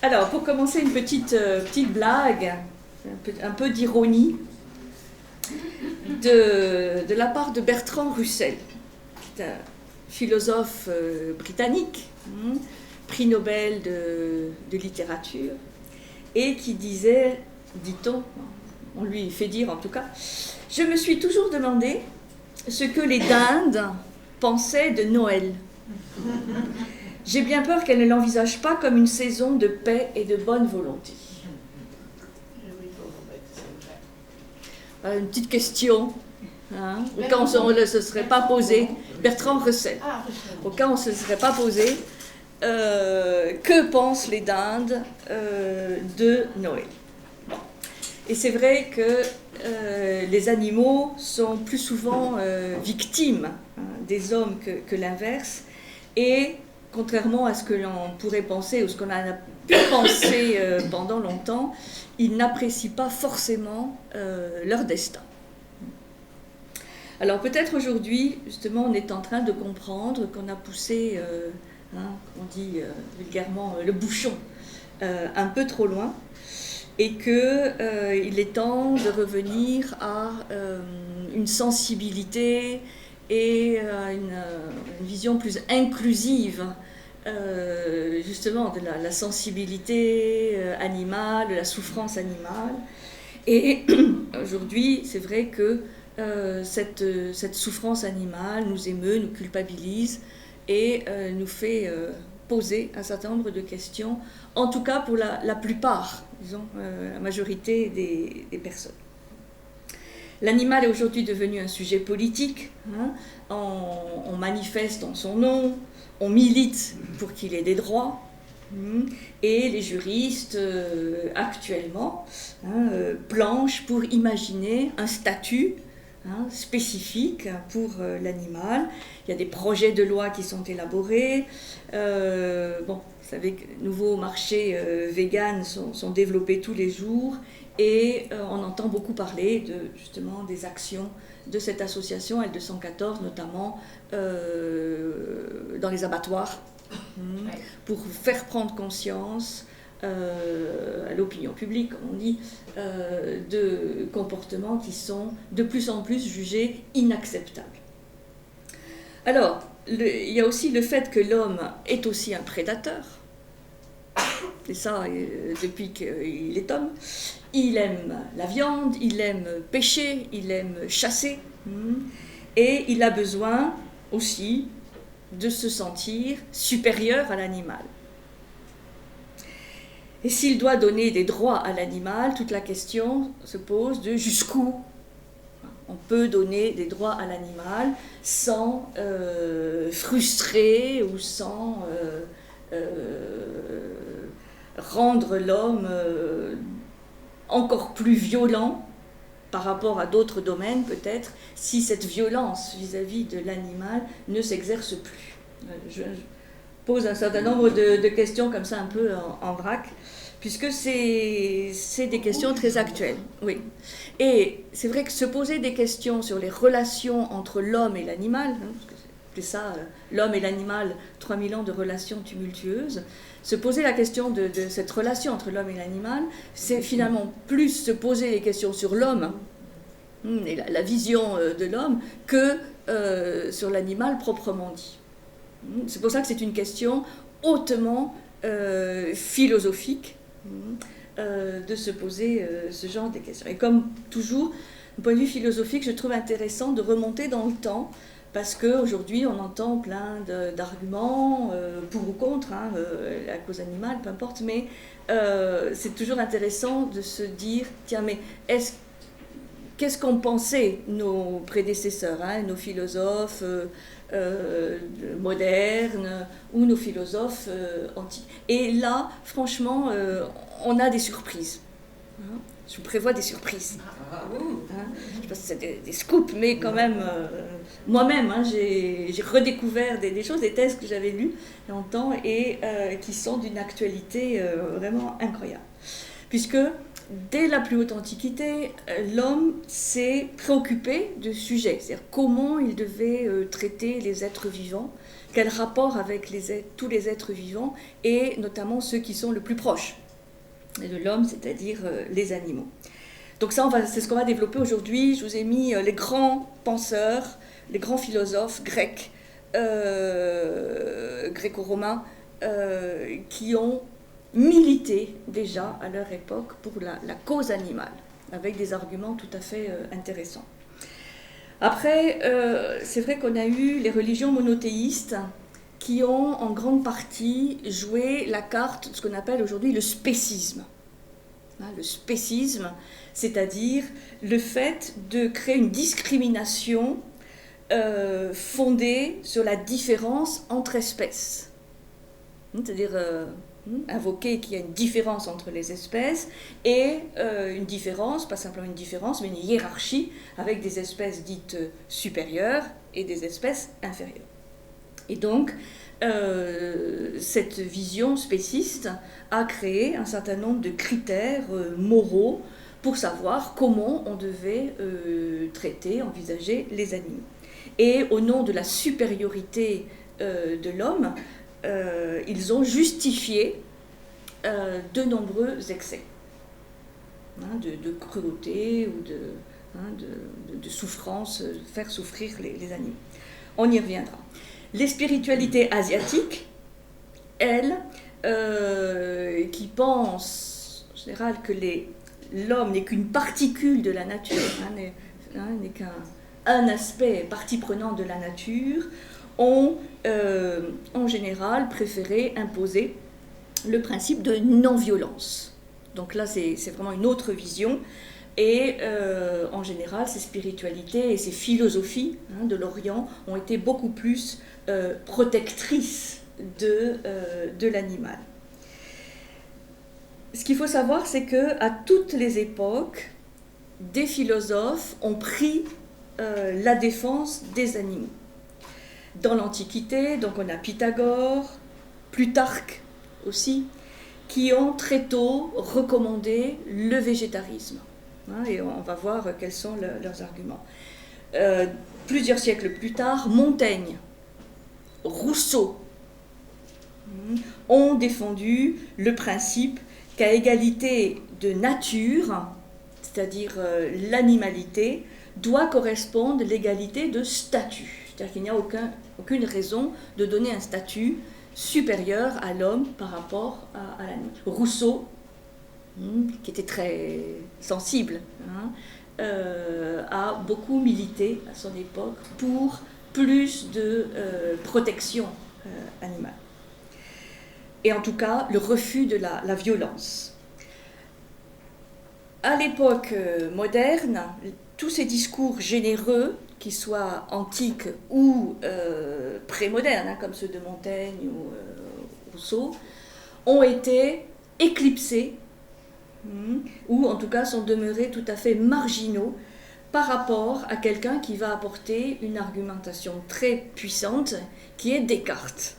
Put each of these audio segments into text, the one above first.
Alors, pour commencer, une petite blague, un peu d'ironie, de la part de Bertrand Russell, qui est un philosophe britannique, prix Nobel de littérature, et qui disait, dit-on, on lui fait dire en tout cas, « Je me suis toujours demandé ce que les dindes pensaient de Noël. J'ai bien peur qu'elles ne l'envisagent pas comme une saison de paix et de bonne volonté. » Une petite question, hein, au cas où on ne se serait pas posé, Bertrand Russell, au cas où on ne se serait pas posé, que pensent les dindes de Noël? Bon. Et c'est vrai que les animaux sont plus souvent victimes, hein, des hommes que l'inverse, et contrairement à ce que l'on pourrait penser ou ce qu'on a pu penser pendant longtemps, ils n'apprécient pas forcément leur destin. Alors peut-être aujourd'hui, justement, on est en train de comprendre qu'on a poussé, on dit vulgairement, le bouchon un peu trop loin, et qu'il est temps de revenir à une sensibilité et une vision plus inclusive, justement, de la sensibilité animale, de la souffrance animale. Et aujourd'hui, c'est vrai que cette souffrance animale nous émeut, nous culpabilise et nous fait poser un certain nombre de questions, en tout cas pour la plupart, disons, la majorité des personnes. L'animal est aujourd'hui devenu un sujet politique, hein, on manifeste en son nom, on milite pour qu'il ait des droits, et les juristes actuellement planchent pour imaginer un statut spécifique pour l'animal. Il y a des projets de loi qui sont élaborés. Vous savez que de nouveaux marchés véganes sont développés tous les jours et on entend beaucoup parler justement des actions de cette association L214, notamment dans les abattoirs, pour faire prendre conscience à l'opinion publique, comme on dit, de comportements qui sont de plus en plus jugés inacceptables. Alors, il y a aussi le fait que l'homme est aussi un prédateur, et ça depuis qu'il est homme. Il aime la viande, il aime pêcher, il aime chasser, et il a besoin aussi de se sentir supérieur à l'animal. Et s'il doit donner des droits à l'animal, toute la question se pose de jusqu'où on peut donner des droits à l'animal sans frustrer ou sans rendre l'homme encore plus violent par rapport à d'autres domaines peut-être, si cette violence vis-à-vis de l'animal ne s'exerce plus. Je pose un certain nombre de questions comme ça un peu en vrac, puisque c'est des questions très actuelles. Oui. Et c'est vrai que se poser des questions sur les relations entre l'homme et l'animal, c'est ça, l'homme et l'animal, 3000 ans de relations tumultueuses, se poser la question de cette relation entre l'homme et l'animal, c'est finalement plus se poser les questions sur l'homme et la vision de l'homme que sur l'animal proprement dit. C'est pour ça que c'est une question hautement philosophique de se poser ce genre de questions. Et comme toujours, d'un point de vue philosophique, je trouve intéressant de remonter dans le temps, parce qu'aujourd'hui, on entend plein d'arguments pour ou contre la cause animale, peu importe, mais c'est toujours intéressant de se dire, tiens, mais qu'est-ce qu'ont pensé nos prédécesseurs, nos philosophes modernes ou nos philosophes antiques. Et là, franchement, on a des surprises. Je vous prévois des surprises. Je ne sais pas si c'est des scoops, mais quand même, moi-même, j'ai redécouvert des choses, des thèses que j'avais lues longtemps et qui sont d'une actualité vraiment incroyable. Puisque dès la plus haute antiquité, l'homme s'est préoccupé de sujets, c'est-à-dire comment il devait traiter les êtres vivants, quel rapport avec tous les êtres vivants, et notamment ceux qui sont le plus proches de l'homme, c'est-à-dire les animaux. Donc ça, c'est ce qu'on va développer aujourd'hui. Je vous ai mis les grands penseurs, les grands philosophes grecs, gréco-romains, qui ont milité déjà à leur époque pour la cause animale, avec des arguments tout à fait intéressants. Après, c'est vrai qu'on a eu les religions monothéistes qui ont en grande partie joué la carte de ce qu'on appelle aujourd'hui le spécisme. Le spécisme, c'est-à-dire le fait de créer une discrimination fondée sur la différence entre espèces. C'est-à-dire invoquer qu'il y a une différence entre les espèces et une différence, pas simplement une différence, mais une hiérarchie avec des espèces dites supérieures et des espèces inférieures. Et donc, cette vision spéciste a créé un certain nombre de critères moraux pour savoir comment on devait traiter, envisager les animaux. Et au nom de la supériorité de l'homme, ils ont justifié de nombreux excès, de cruauté ou de souffrance, faire souffrir les animaux. On y reviendra. Les spiritualités asiatiques, elles, qui pensent en général que l'homme n'est qu'une particule de la nature, n'est qu'un aspect, partie prenante de la nature, ont en général préféré imposer le principe de non-violence. Donc là, c'est vraiment une autre vision. Et en général, ces spiritualités et ces philosophies de l'Orient ont été beaucoup plus protectrices de l'animal. Ce qu'il faut savoir, c'est qu'à toutes les époques, des philosophes ont pris la défense des animaux. Dans l'Antiquité, donc on a Pythagore, Plutarque aussi, qui ont très tôt recommandé le végétarisme. Et on va voir quels sont leurs arguments. Plusieurs siècles plus tard, Montaigne, Rousseau ont défendu le principe qu'à égalité de nature, c'est-à-dire l'animalité, doit correspondre l'égalité de statut. C'est-à-dire qu'il n'y a aucune raison de donner un statut supérieur à l'homme par rapport à l'animal. Rousseau, qui était très sensible, a beaucoup milité à son époque pour plus de protection animale. Et en tout cas, le refus de la violence. À l'époque moderne, tous ces discours généreux, qu'ils soient antiques ou prémodernes, comme ceux de Montaigne ou Rousseau, ont été éclipsés, ou en tout cas sont demeurés tout à fait marginaux par rapport à quelqu'un qui va apporter une argumentation très puissante, qui est Descartes,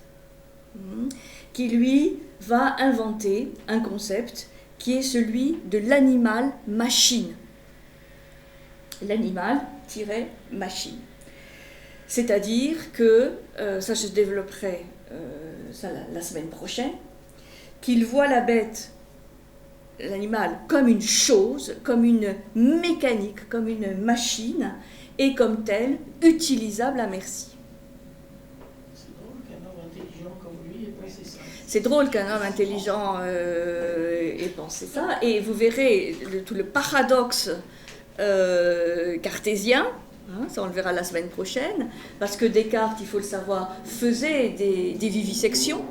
qui lui va inventer un concept qui est celui de l'animal-machine. L'animal-machine. C'est-à-dire que, ça je développerai ça la semaine prochaine, qu'il voit la bête, l'animal, comme une chose, comme une mécanique, comme une machine, et comme telle, utilisable à merci. C'est drôle qu'un homme intelligent ait pensé ça, et vous verrez tout le paradoxe cartésien, ça on le verra la semaine prochaine, parce que Descartes, il faut le savoir, faisait des vivisections,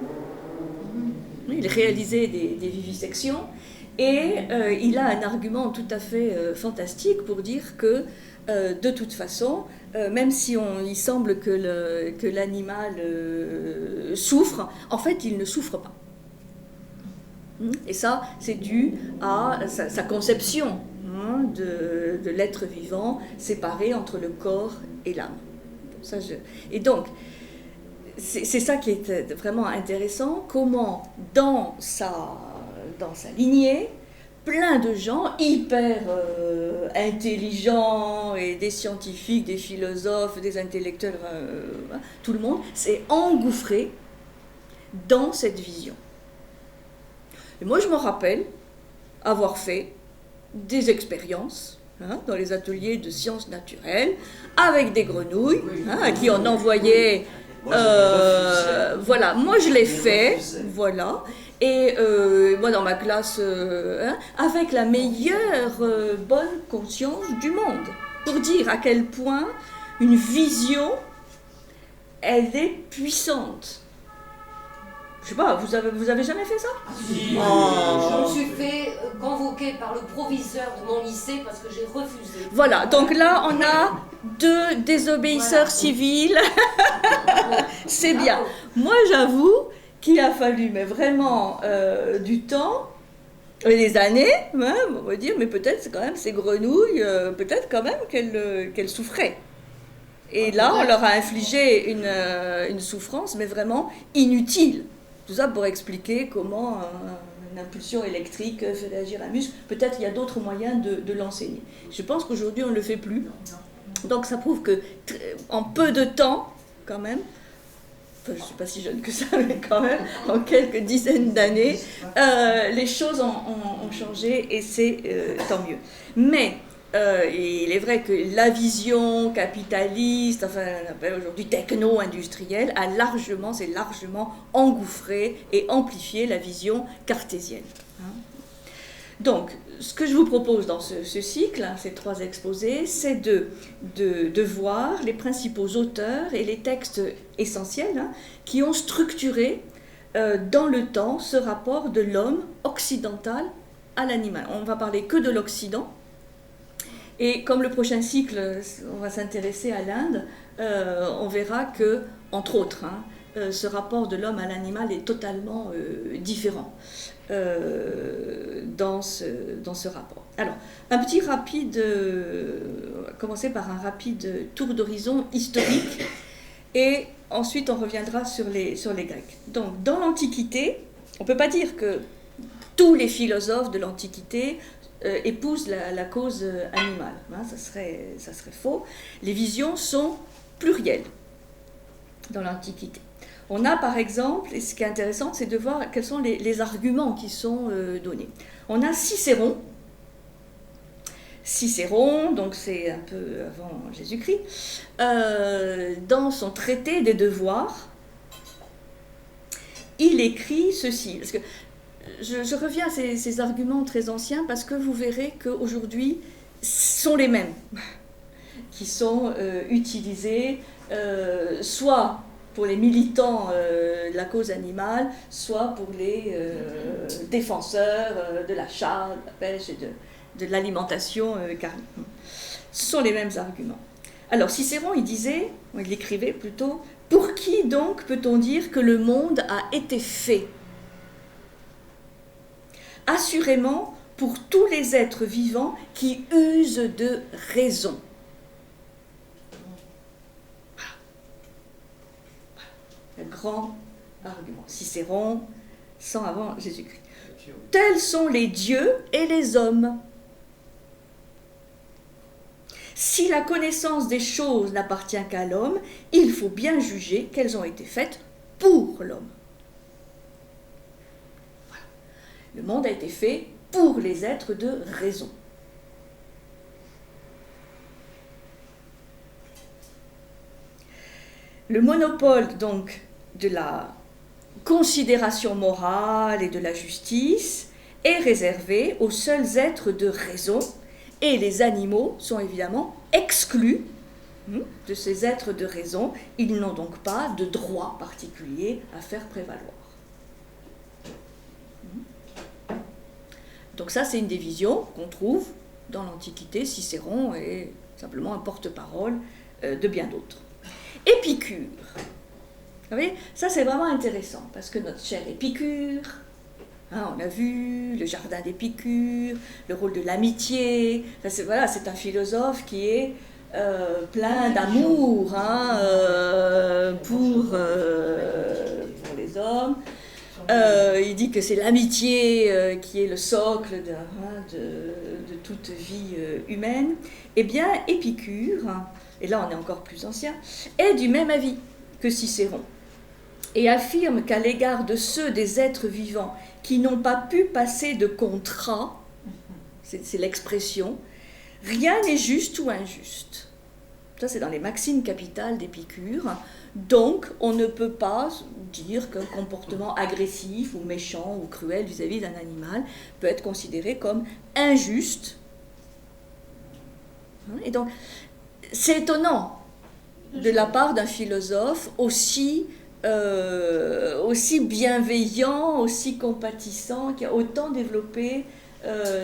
il réalisait des vivisections, et il a un argument tout à fait fantastique pour dire que de toute façon, même si il semble que l'animal souffre, en fait il ne souffre pas. Et ça, c'est dû à sa conception de l'être vivant séparé entre le corps et l'âme. Et donc, c'est ça qui est vraiment intéressant, comment dans sa lignée, plein de gens hyper intelligents, et des scientifiques, des philosophes, des intellectuels, tout le monde s'est engouffré dans cette vision. Et moi, je me rappelle avoir fait des expériences dans les ateliers de sciences naturelles avec des grenouilles à qui on envoyait. Voilà, moi je l'ai fait, voilà. Et moi, dans ma classe, avec la meilleure bonne conscience du monde, pour dire à quel point une vision, elle est puissante. Je sais pas, vous avez jamais fait ça? Si. Je me suis fait convoquer par le proviseur de mon lycée parce que j'ai refusé. Voilà, donc là, on a 2 désobéisseurs civils. C'est bien. Moi, j'avoue qu'il a fallu, mais vraiment du temps, des années, on va dire, mais peut-être c'est quand même ces grenouilles, peut-être quand même qu'elles souffraient. Et là, on leur a infligé une souffrance, mais vraiment inutile. Tout ça pour expliquer comment une impulsion électrique fait réagir un muscle. Peut-être il y a d'autres moyens de l'enseigner. Je pense qu'aujourd'hui, on ne le fait plus. Donc ça prouve que en peu de temps, quand même, je ne suis pas si jeune que ça, mais quand même, en quelques dizaines d'années, les choses ont changé et c'est tant mieux. Mais il est vrai que la vision capitaliste, enfin on appelle aujourd'hui techno-industrielle, s'est largement engouffré et amplifié la vision cartésienne. Donc, ce que je vous propose dans ce cycle, ces 3 exposés, c'est de voir les principaux auteurs et les textes essentiels qui ont structuré dans le temps ce rapport de l'homme occidental à l'animal. On va parler que de l'Occident. Et comme le prochain cycle, on va s'intéresser à l'Inde, on verra que, entre autres, ce rapport de l'homme à l'animal est totalement différent dans ce rapport. Alors, on va commencer par un rapide tour d'horizon historique, et ensuite on reviendra sur les Grecs. Donc, dans l'Antiquité, on ne peut pas dire que tous les philosophes de l'Antiquité épouse la cause animale. Ça serait faux. Les visions sont plurielles dans l'Antiquité. On a par exemple, et ce qui est intéressant, c'est de voir quels sont les arguments qui sont donnés. On a Cicéron. Cicéron, donc c'est un peu avant Jésus-Christ, dans son traité des devoirs, il écrit ceci. Parce que je reviens à ces arguments très anciens parce que vous verrez qu'aujourd'hui, ce sont les mêmes qui sont utilisés, soit pour les militants de la cause animale, soit pour les défenseurs de la chasse, de la pêche et de l'alimentation carnée. Ce sont les mêmes arguments. Alors Cicéron, il écrivait plutôt, « Pour qui donc peut-on dire que le monde a été fait ? Assurément pour tous les êtres vivants qui usent de raison. » Le grand argument. Cicéron, 100 avant Jésus-Christ. Tels sont les dieux et les hommes. Si la connaissance des choses n'appartient qu'à l'homme, il faut bien juger qu'elles ont été faites pour l'homme. Voilà. Le monde a été fait pour les êtres de raison. Le monopole, donc, de la considération morale et de la justice est réservé aux seuls êtres de raison, et les animaux sont évidemment exclus de ces êtres de raison. Ils n'ont donc pas de droit particulier à faire prévaloir. Donc ça, c'est une des visions qu'on trouve dans l'Antiquité. Cicéron est simplement un porte-parole de bien d'autres. Épicure. Vous voyez, ça c'est vraiment intéressant, parce que notre cher Épicure, on a vu le jardin d'Épicure, le rôle de l'amitié, enfin, c'est un philosophe qui est plein d'amour pour les hommes. Il dit que c'est l'amitié qui est le socle de toute vie humaine. Eh bien, Épicure, et là on est encore plus ancien, est du même avis que Cicéron et affirme qu'à l'égard de ceux des êtres vivants qui n'ont pas pu passer de contrat, c'est l'expression, rien n'est juste ou injuste. Ça, c'est dans les maximes capitales d'Épicure. Donc, on ne peut pas dire qu'un comportement agressif ou méchant ou cruel vis-à-vis d'un animal peut être considéré comme injuste. Et donc, c'est étonnant de la part d'un philosophe aussi bienveillant, aussi compatissant, qui a autant développé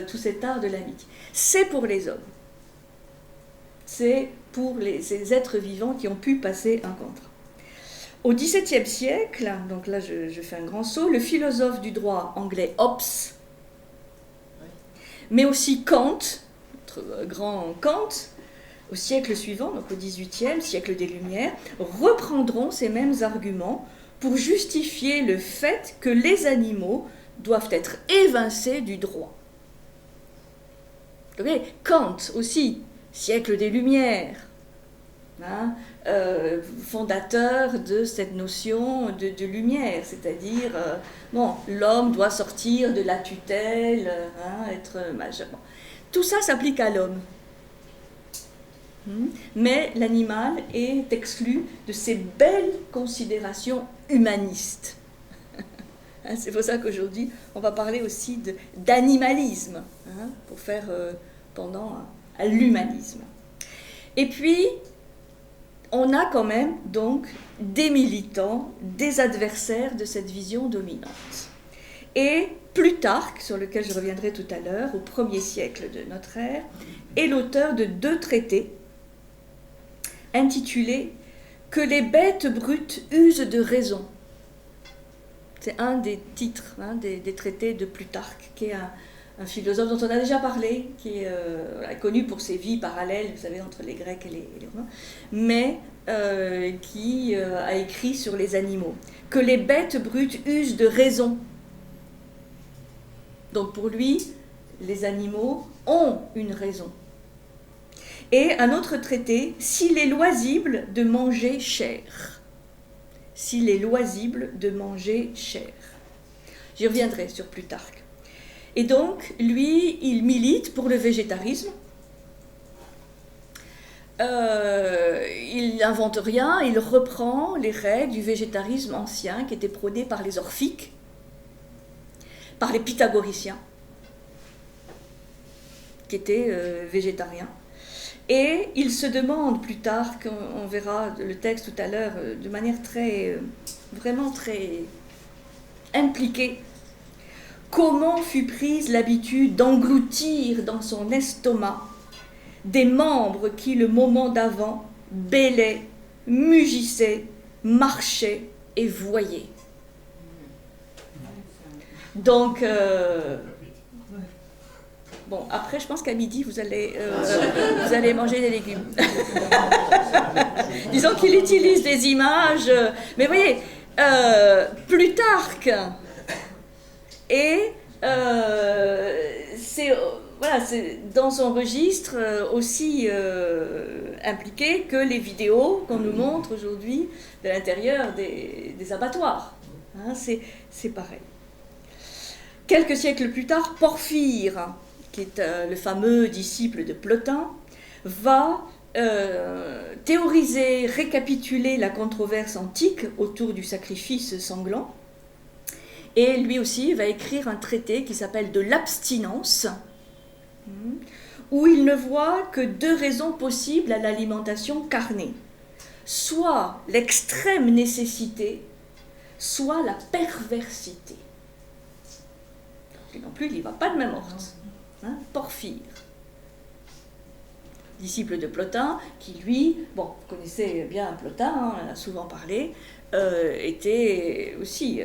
tout cet art de l'amitié. C'est pour les hommes. C'est pour ces êtres vivants qui ont pu passer un contrat. Au XVIIe siècle, donc là je fais un grand saut, le philosophe du droit anglais Hobbes, mais aussi Kant, notre grand Kant, au siècle suivant, donc au XVIIIe, siècle des Lumières, reprendront ces mêmes arguments pour justifier le fait que les animaux doivent être évincés du droit. Vous voyez, Kant aussi, siècle des Lumières, fondateur de cette notion de lumière, c'est-à-dire, l'homme doit sortir de la tutelle, être majeur. Bon. Tout ça s'applique à l'homme. Mais l'animal est exclu de ces belles considérations humanistes. C'est pour ça qu'aujourd'hui, on va parler aussi d'animalisme, pour faire pendant à l'humanisme. Et puis, on a quand même donc des militants, des adversaires de cette vision dominante. Et Plutarque, sur lequel je reviendrai tout à l'heure, au 1er siècle de notre ère, est l'auteur de 2 traités intitulés « Que les bêtes brutes usent de raison ». C'est un des titres des traités de Plutarque, qui est un philosophe dont on a déjà parlé, qui est connu pour ses vies parallèles, vous savez, entre les Grecs et les Romains, mais qui a écrit sur les animaux. Que les bêtes brutes usent de raison. Donc pour lui, les animaux ont une raison. Et un autre traité, s'il est loisible de manger chair. S'il est loisible de manger chair. J'y reviendrai sur Plutarque. Et donc, lui, il milite pour le végétarisme. Il n'invente rien, il reprend les règles du végétarisme ancien qui étaient prônées par les orphiques, par les pythagoriciens, qui étaient végétariens. Et il se demande plus tard, on verra le texte tout à l'heure, de manière vraiment très impliquée, comment fut prise l'habitude d'engloutir dans son estomac des membres qui, le moment d'avant, bêlaient, mugissaient, marchaient et voyaient. Donc, bon, après, je pense qu'à midi, vous allez manger des légumes. Disons qu'il utilise des images, mais vous voyez, Plutarque, et c'est dans son registre aussi impliqué que les vidéos qu'on nous montre aujourd'hui de l'intérieur des abattoirs. C'est pareil. Quelques siècles plus tard, Porphyre, qui est le fameux disciple de Plotin, va théoriser, récapituler la controverse antique autour du sacrifice sanglant. Et lui aussi va écrire un traité qui s'appelle de l'abstinence, où il ne voit que 2 raisons possibles à l'alimentation carnée. Soit l'extrême nécessité, soit la perversité. Et non plus, il n'y va pas de main morte. Porphyre, disciple de Plotin, qui lui, vous connaissez bien Plotin, on en a souvent parlé, était aussi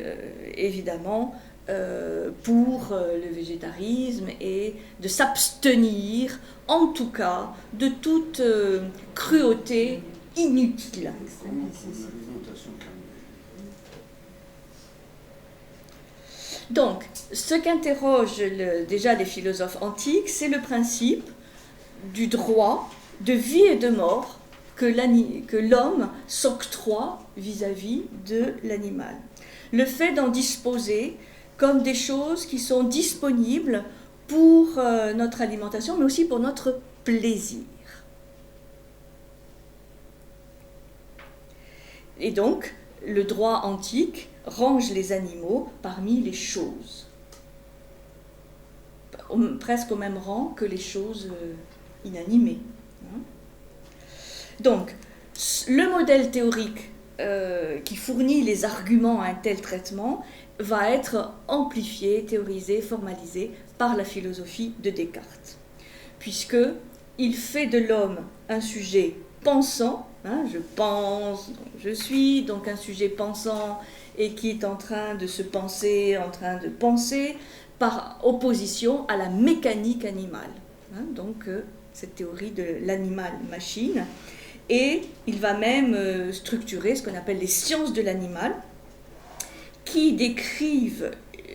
évidemment pour le végétarisme et de s'abstenir, en tout cas, de toute cruauté inutile. Donc, ce qu'interrogent déjà les philosophes antiques, c'est le principe du droit de vie et de mort que l'homme s'octroie vis-à-vis de l'animal. Le fait d'en disposer comme des choses qui sont disponibles pour notre alimentation, mais aussi pour notre plaisir. Et donc, le droit antique range les animaux parmi les choses, presque au même rang que les choses inanimées. Donc, le modèle théorique qui fournit les arguments à un tel traitement va être amplifié, théorisé, formalisé par la philosophie de Descartes, puisqu'il fait de l'homme un sujet pensant, je pense, donc je suis, donc un sujet pensant et qui est en train de se penser, en train de penser, par opposition à la mécanique animale. Donc cette théorie de l'animal-machine. Et il va même structurer ce qu'on appelle les sciences de l'animal, qui décrivent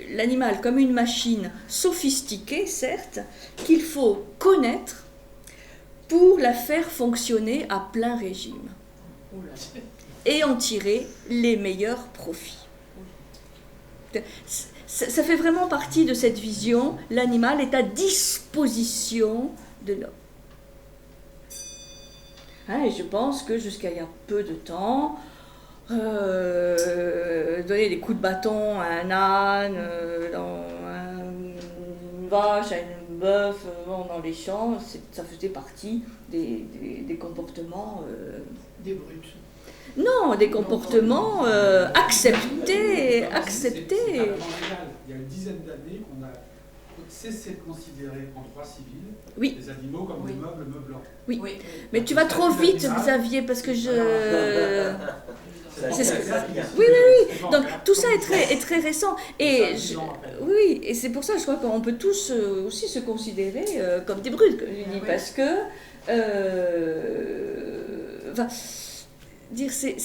l'animal comme une machine sophistiquée, certes, qu'il faut connaître pour la faire fonctionner à plein régime et en tirer les meilleurs profits. Ça fait vraiment partie de cette vision, l'animal est à disposition de l'homme. Et je pense que jusqu'à il y a peu de temps, donner des coups de bâton à un âne, à une vache, à une bœuf, dans les champs, ça faisait partie des comportements... Des brutes. Non, des comportements acceptés. Il y a une dizaine d'années qu'on a cessé de considérer en droit civil les animaux comme des meubles meublants. Oui. Mais tu vas trop vite, Xavier, parce que je... Oui. Donc tout ça est très récent. Et et c'est pour ça, je crois qu'on peut tous aussi se considérer comme des brutes, comme je dis, parce que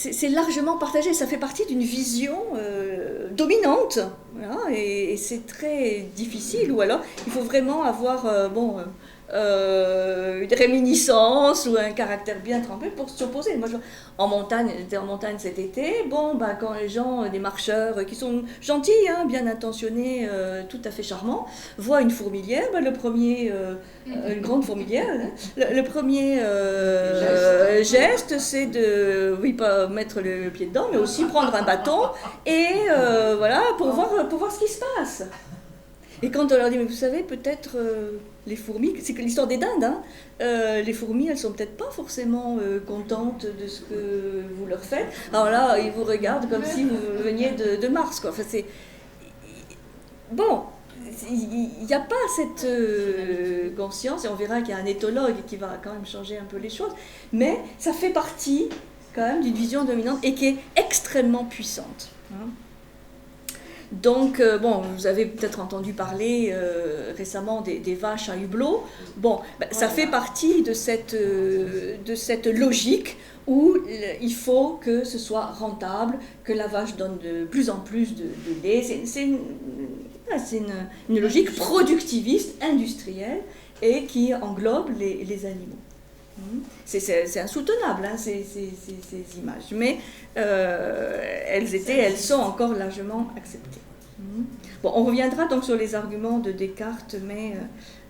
c'est largement partagé. Ça fait partie d'une vision dominante, et c'est très difficile. Ou alors, il faut vraiment avoir une réminiscence ou un caractère bien trempé pour s'opposer. Moi, j'étais en montagne cet été. Quand les gens, des marcheurs qui sont gentils, bien intentionnés, tout à fait charmants, voient une fourmilière, une grande fourmilière, le premier geste, c'est de, pas mettre le pied dedans, mais aussi prendre un bâton et pour voir ce qui se passe. Et quand on leur dit, mais vous savez, peut-être les fourmis, c'est que l'histoire des dindes, les fourmis, elles sont peut-être pas forcément contentes de ce que vous leur faites. Alors là, ils vous regardent comme si vous veniez de Mars, quoi. Enfin, il n'y a pas cette conscience, et on verra qu'il y a un éthologue qui va quand même changer un peu les choses, mais ça fait partie quand même d'une vision dominante et qui est extrêmement puissante. Donc, vous avez peut-être entendu parler récemment des vaches à hublot. Ça fait partie de cette logique où il faut que ce soit rentable, que la vache donne de plus en plus de lait. C'est une logique productiviste, industrielle, et qui englobe les animaux. C'est insoutenable, ces images, mais elles sont encore largement acceptées. On reviendra donc sur les arguments de Descartes, mais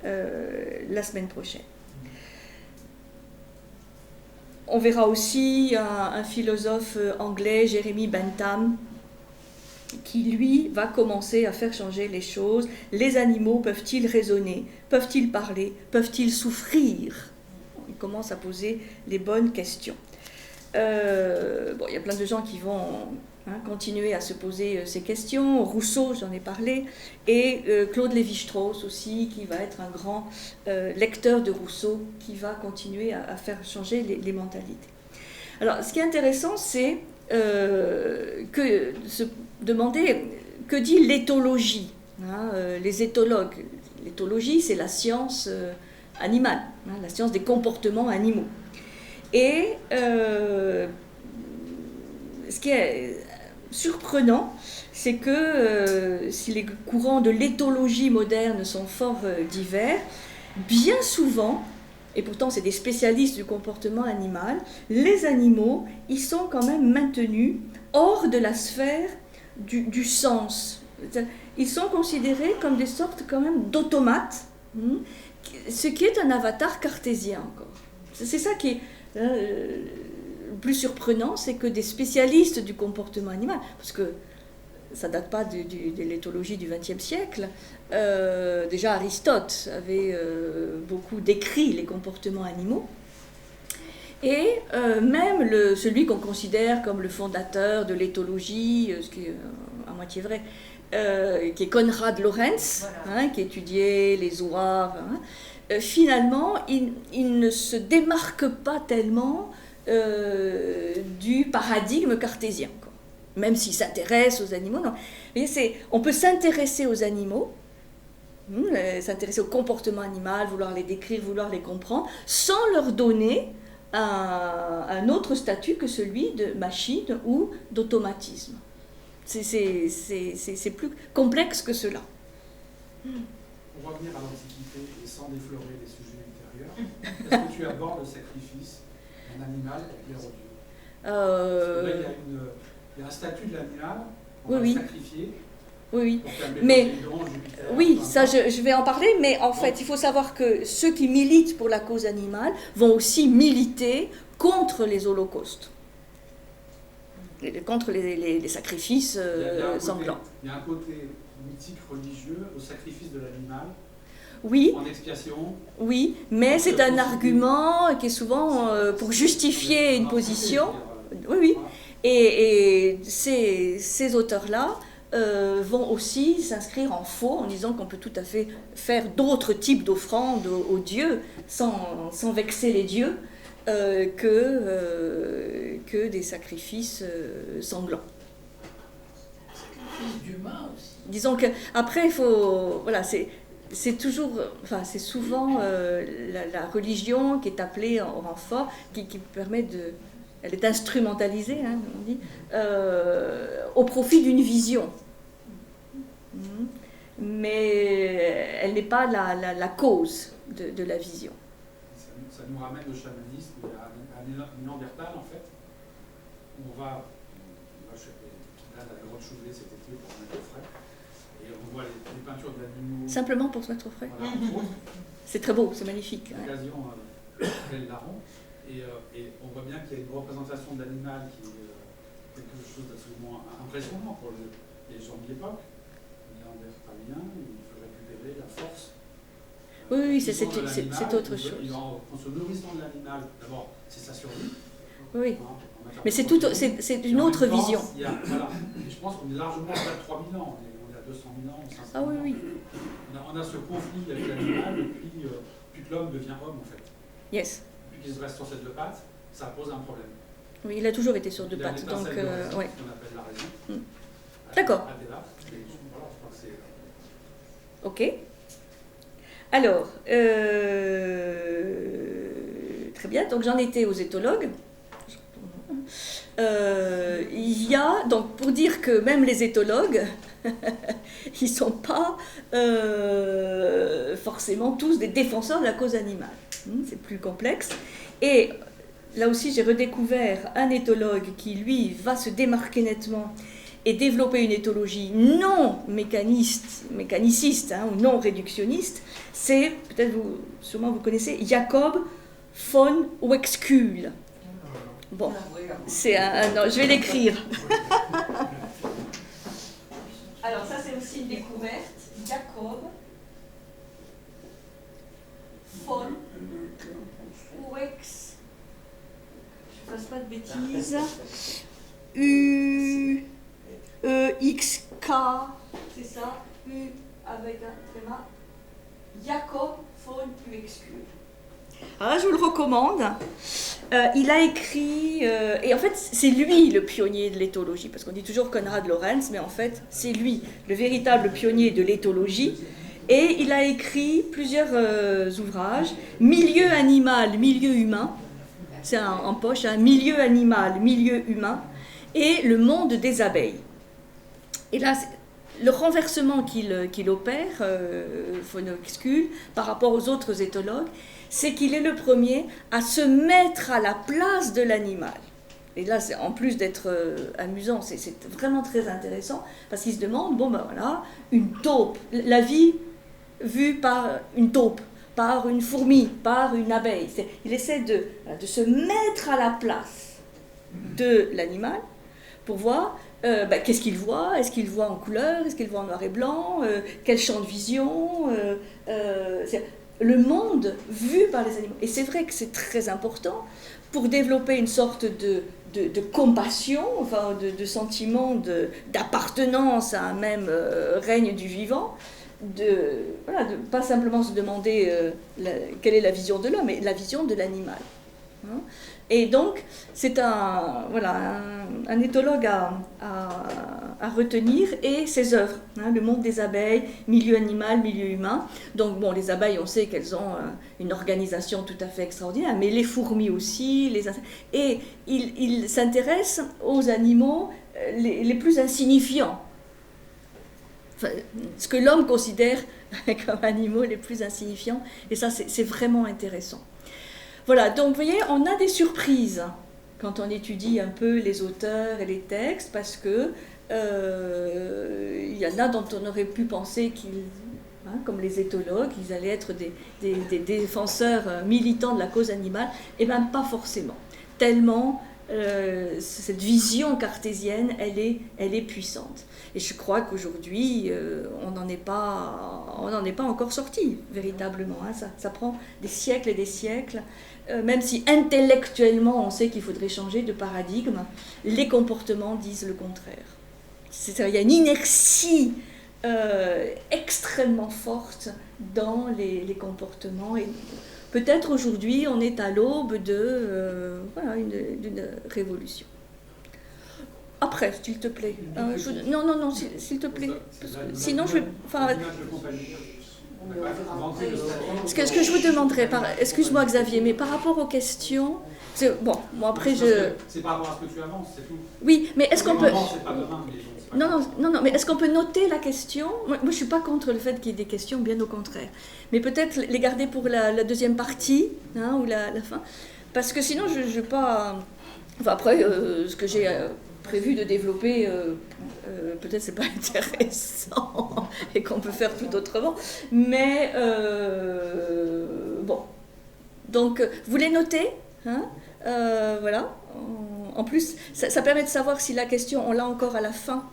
la semaine prochaine. On verra aussi un philosophe anglais, Jeremy Bentham, qui lui va commencer à faire changer les choses. Les animaux peuvent-ils raisonner? Peuvent-ils parler? Peuvent-ils souffrir? Il commence à poser les bonnes questions. Il y a plein de gens qui vont continuer à se poser ces questions. Rousseau, j'en ai parlé, et Claude Lévi-Strauss aussi, qui va être un grand lecteur de Rousseau, qui va continuer à faire changer les mentalités. Alors, ce qui est intéressant, c'est de se demander que dit l'éthologie, les éthologues. L'éthologie, c'est la science animale, la science des comportements animaux. Et ce qui est surprenant, c'est que si les courants de l'éthologie moderne sont fort divers, bien souvent, et pourtant c'est des spécialistes du comportement animal, les animaux, ils sont quand même maintenus hors de la sphère du sens. Ils sont considérés comme des sortes quand même d'automates, ce qui est un avatar cartésien encore. C'est ça qui est le plus surprenant, c'est que des spécialistes du comportement animal, parce que ça ne date pas de l'éthologie du XXe siècle, déjà Aristote avait beaucoup décrit les comportements animaux, et même celui qu'on considère comme le fondateur de l'éthologie, ce qui est à moitié vrai, qui est Konrad Lorenz, voilà. Qui étudiait les oies, finalement, il ne se démarque pas tellement du paradigme cartésien, quoi. Même s'il s'intéresse aux animaux. Non. On peut s'intéresser aux animaux, s'intéresser au comportement animal, vouloir les décrire, vouloir les comprendre, sans leur donner un autre statut que celui de machine ou d'automatisme. C'est plus complexe que cela. Pour revenir à l'Antiquité et sans déflorer les sujets ultérieurs, est-ce que tu abordes le sacrifice d'un animal pour plaire aux dieux? Parce que là, il y a un statut de l'animal, on va sacrifier. Oui, mais oui, ça je vais en parler, mais en fait il faut savoir que ceux qui militent pour la cause animale vont aussi militer contre les holocaustes, contre les sacrifices sanglants. Il y a un côté mythique religieux au sacrifice de l'animal. Oui, en expiation. Oui, mais c'est un argument qui est souvent pour justifier une position. Oui. Et ces auteurs-là vont aussi s'inscrire en faux en disant qu'on peut tout à fait faire d'autres types d'offrandes aux dieux sans vexer les dieux que des sacrifices sanglants. Sacrifice d'humains aussi. Disons que après il faut c'est toujours, enfin c'est souvent la religion qui est appelée en renfort, qui permet elle est instrumentalisée, on dit, au profit d'une vision. Mais elle n'est pas la cause de la vision. Ça nous ramène au chamanisme, à Néandertal en fait. On va là, la grotte Chauvet cet été pour se mettre au frais. Et on voit les peintures d'animaux. Simplement pour se mettre au frais. Voilà, c'est très beau, c'est magnifique. L'occasion, belle larron. Et on voit bien qu'il y a une représentation de l'animal qui est quelque chose d'absolument impressionnant pour les gens de l'époque. Néandertalien, il faut récupérer la force. Oui, c'est autre chose. En se nourrissant de l'animal, d'abord, c'est sa survie. Oui. Mais c'est une autre vision. Voilà. Et je pense qu'on est largement au-delà de 3000 ans. On est à 200 000 ans, 500 000 Ah oui. On a ce conflit avec l'animal depuis que l'homme devient homme, en fait. Yes. Depuis qu'il se reste sur ses deux pattes, ça pose un problème. Oui, il a toujours été sur deux pattes. Donc, ouais. Ce qu'on appelle la raison. D'accord. Voilà, je crois que c'est... Ok. Alors, très bien, donc j'en étais aux éthologues. Il y a, donc pour dire que même les éthologues, ils ne sont pas forcément tous des défenseurs de la cause animale. C'est plus complexe. Et là aussi, j'ai redécouvert un éthologue qui, lui, va se démarquer nettement et développer une éthologie non mécaniciste ou non réductionniste. C'est, sûrement vous connaissez, Jacob von Uexküll. Bon, non, je vais l'écrire. Alors ça c'est aussi une découverte. Jacob von Uexküll. Je ne fasse pas de bêtises. U-E-X-K, c'est ça, U avec un tréma. Jacob von Uexküll. Alors là, je vous le recommande. Il a écrit, et en fait, c'est lui le pionnier de l'éthologie, parce qu'on dit toujours Konrad Lorenz, mais en fait, c'est lui le véritable pionnier de l'éthologie. Et il a écrit plusieurs ouvrages, Milieu animal, milieu humain. C'est en poche, milieu animal, milieu humain. et le monde des abeilles. Et là, le renversement qu'il opère, von Uexküll, par rapport aux autres éthologues, c'est qu'il est le premier à se mettre à la place de l'animal. Et là, en plus d'être amusant, c'est vraiment très intéressant, parce qu'il se demande, bon ben voilà, une taupe, la vie vue par une taupe, par une fourmi, par une abeille. Il essaie de se mettre à la place de l'animal pour voir qu'est-ce qu'il voit, est-ce qu'il voit en couleur, est-ce qu'il voit en noir et blanc, quel champ de vision, le monde vu par les animaux. Et c'est vrai que c'est très important pour développer une sorte de compassion, enfin de sentiment d'appartenance à un même règne du vivant, de pas simplement se demander quelle est la vision de l'homme, mais la vision de l'animal. Hein. Et donc, c'est un éthologue à retenir, et ses œuvres, hein, le monde des abeilles, milieu animal, milieu humain. Donc, bon, les abeilles, on sait qu'elles ont une organisation tout à fait extraordinaire, mais les fourmis aussi, les insectes. Et il s'intéresse aux animaux les plus insignifiants. Enfin, ce que l'homme considère comme animaux les plus insignifiants, et ça, c'est vraiment intéressant. Voilà, donc vous voyez, on a des surprises quand on étudie un peu les auteurs et les textes, parce que y en a dont on aurait pu penser qu'ils, comme les éthologues, ils allaient être des défenseurs militants de la cause animale, et même pas forcément, tellement cette vision cartésienne, elle est puissante. Et je crois qu'aujourd'hui, on n'en est pas encore sorti, véritablement. Hein. Ça prend des siècles et des siècles. Même si intellectuellement on sait qu'il faudrait changer de paradigme, les comportements disent le contraire. C'est-à-dire, il y a une inertie extrêmement forte dans les comportements. Et peut-être aujourd'hui, on est à l'aube d'une révolution. Après, s'il te plaît. Non, s'il te plaît. Parce que sinon, je vais... Ce que je vous demanderais, excuse-moi Xavier, mais par rapport aux questions, bon, moi après c'est par rapport à ce que tu avances, c'est tout. Oui, mais est-ce qu'on peut... C'est pas demain, mais non, mais est-ce qu'on peut noter la question ? Moi, je suis pas contre le fait qu'il y ait des questions, bien au contraire. Mais peut-être les garder pour la deuxième partie, hein, ou la fin, parce que sinon je vais pas... Enfin après, ce que j'ai prévu de développer, peut-être c'est pas intéressant et qu'on peut faire tout autrement, mais bon. Donc, vous les notez, hein, voilà. En plus, ça permet de savoir si la question, on l'a encore à la fin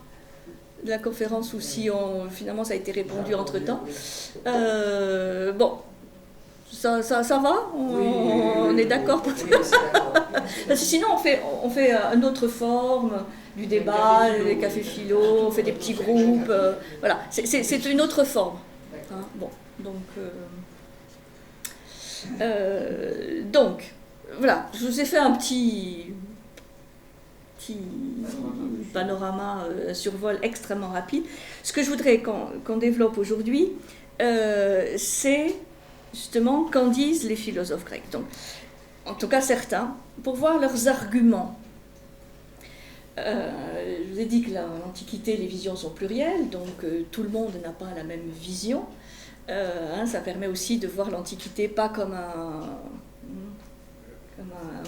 de la conférence ou si finalement ça a été répondu entre-temps. Bon. Ça va ? On est d'accord pour ça ? Parce que sinon, on fait une autre forme du débat, les cafés philo, on fait des petits groupes. Voilà, c'est une autre forme. Hein, bon, donc, voilà, je vous ai fait un petit panorama, un survol extrêmement rapide. Ce que je voudrais qu'on développe aujourd'hui, c'est justement qu'en disent les philosophes grecs. Donc, en tout cas certains, pour voir leurs arguments. Je vous ai dit que l'Antiquité, les visions sont plurielles, donc tout le monde n'a pas la même vision. Ça permet aussi de voir l'Antiquité pas comme un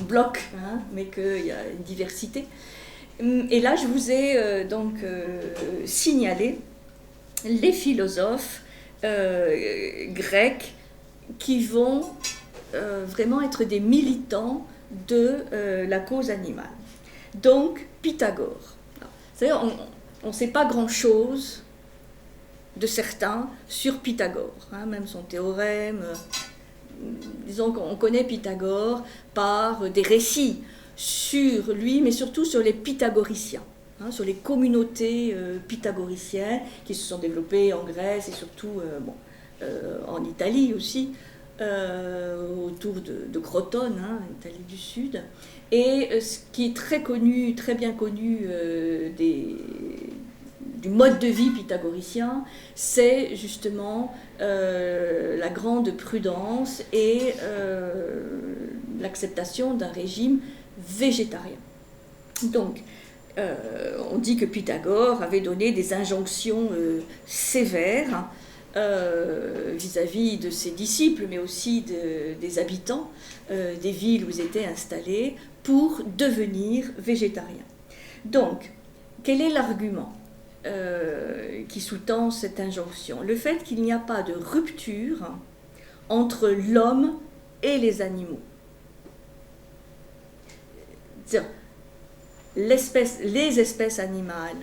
bloc, hein, mais qu'il y a une diversité. Et là, je vous ai signalé les philosophes grecs qui vont vraiment être des militants de la cause animale. Donc, Pythagore. C'est-à-dire, on ne sait pas grand-chose de certains sur Pythagore, hein, même son théorème. Disons qu'on connaît Pythagore par des récits sur lui, mais surtout sur les pythagoriciens, hein, sur les communautés pythagoriciennes qui se sont développées en Grèce et surtout en Italie aussi, autour de Crotone, hein, Italie du Sud. Et ce qui est très bien connu du mode de vie pythagoricien, c'est justement la grande prudence et l'acceptation d'un régime végétarien. Donc, on dit que Pythagore avait donné des injonctions sévères vis-à-vis de ses disciples, mais aussi des habitants des villes où ils étaient installés, pour devenir végétariens. Donc, quel est l'argument qui sous-tend cette injonction? Le fait qu'il n'y a pas de rupture entre l'homme et les animaux. C'est-à-dire, les espèces animales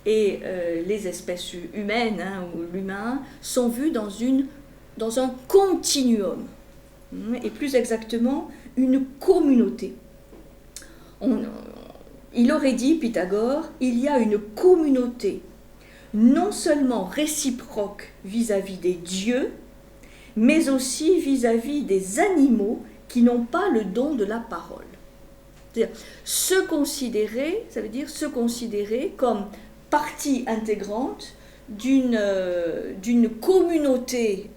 et les espèces humaines, ou l'humain, sont vues dans un continuum, et plus exactement une communauté. Il aurait dit, Pythagore, il y a une communauté non seulement réciproque vis-à-vis des dieux, mais aussi vis-à-vis des animaux qui n'ont pas le don de la parole. C'est-à-dire, se considérer, ça veut dire se considérer comme partie intégrante d'une communauté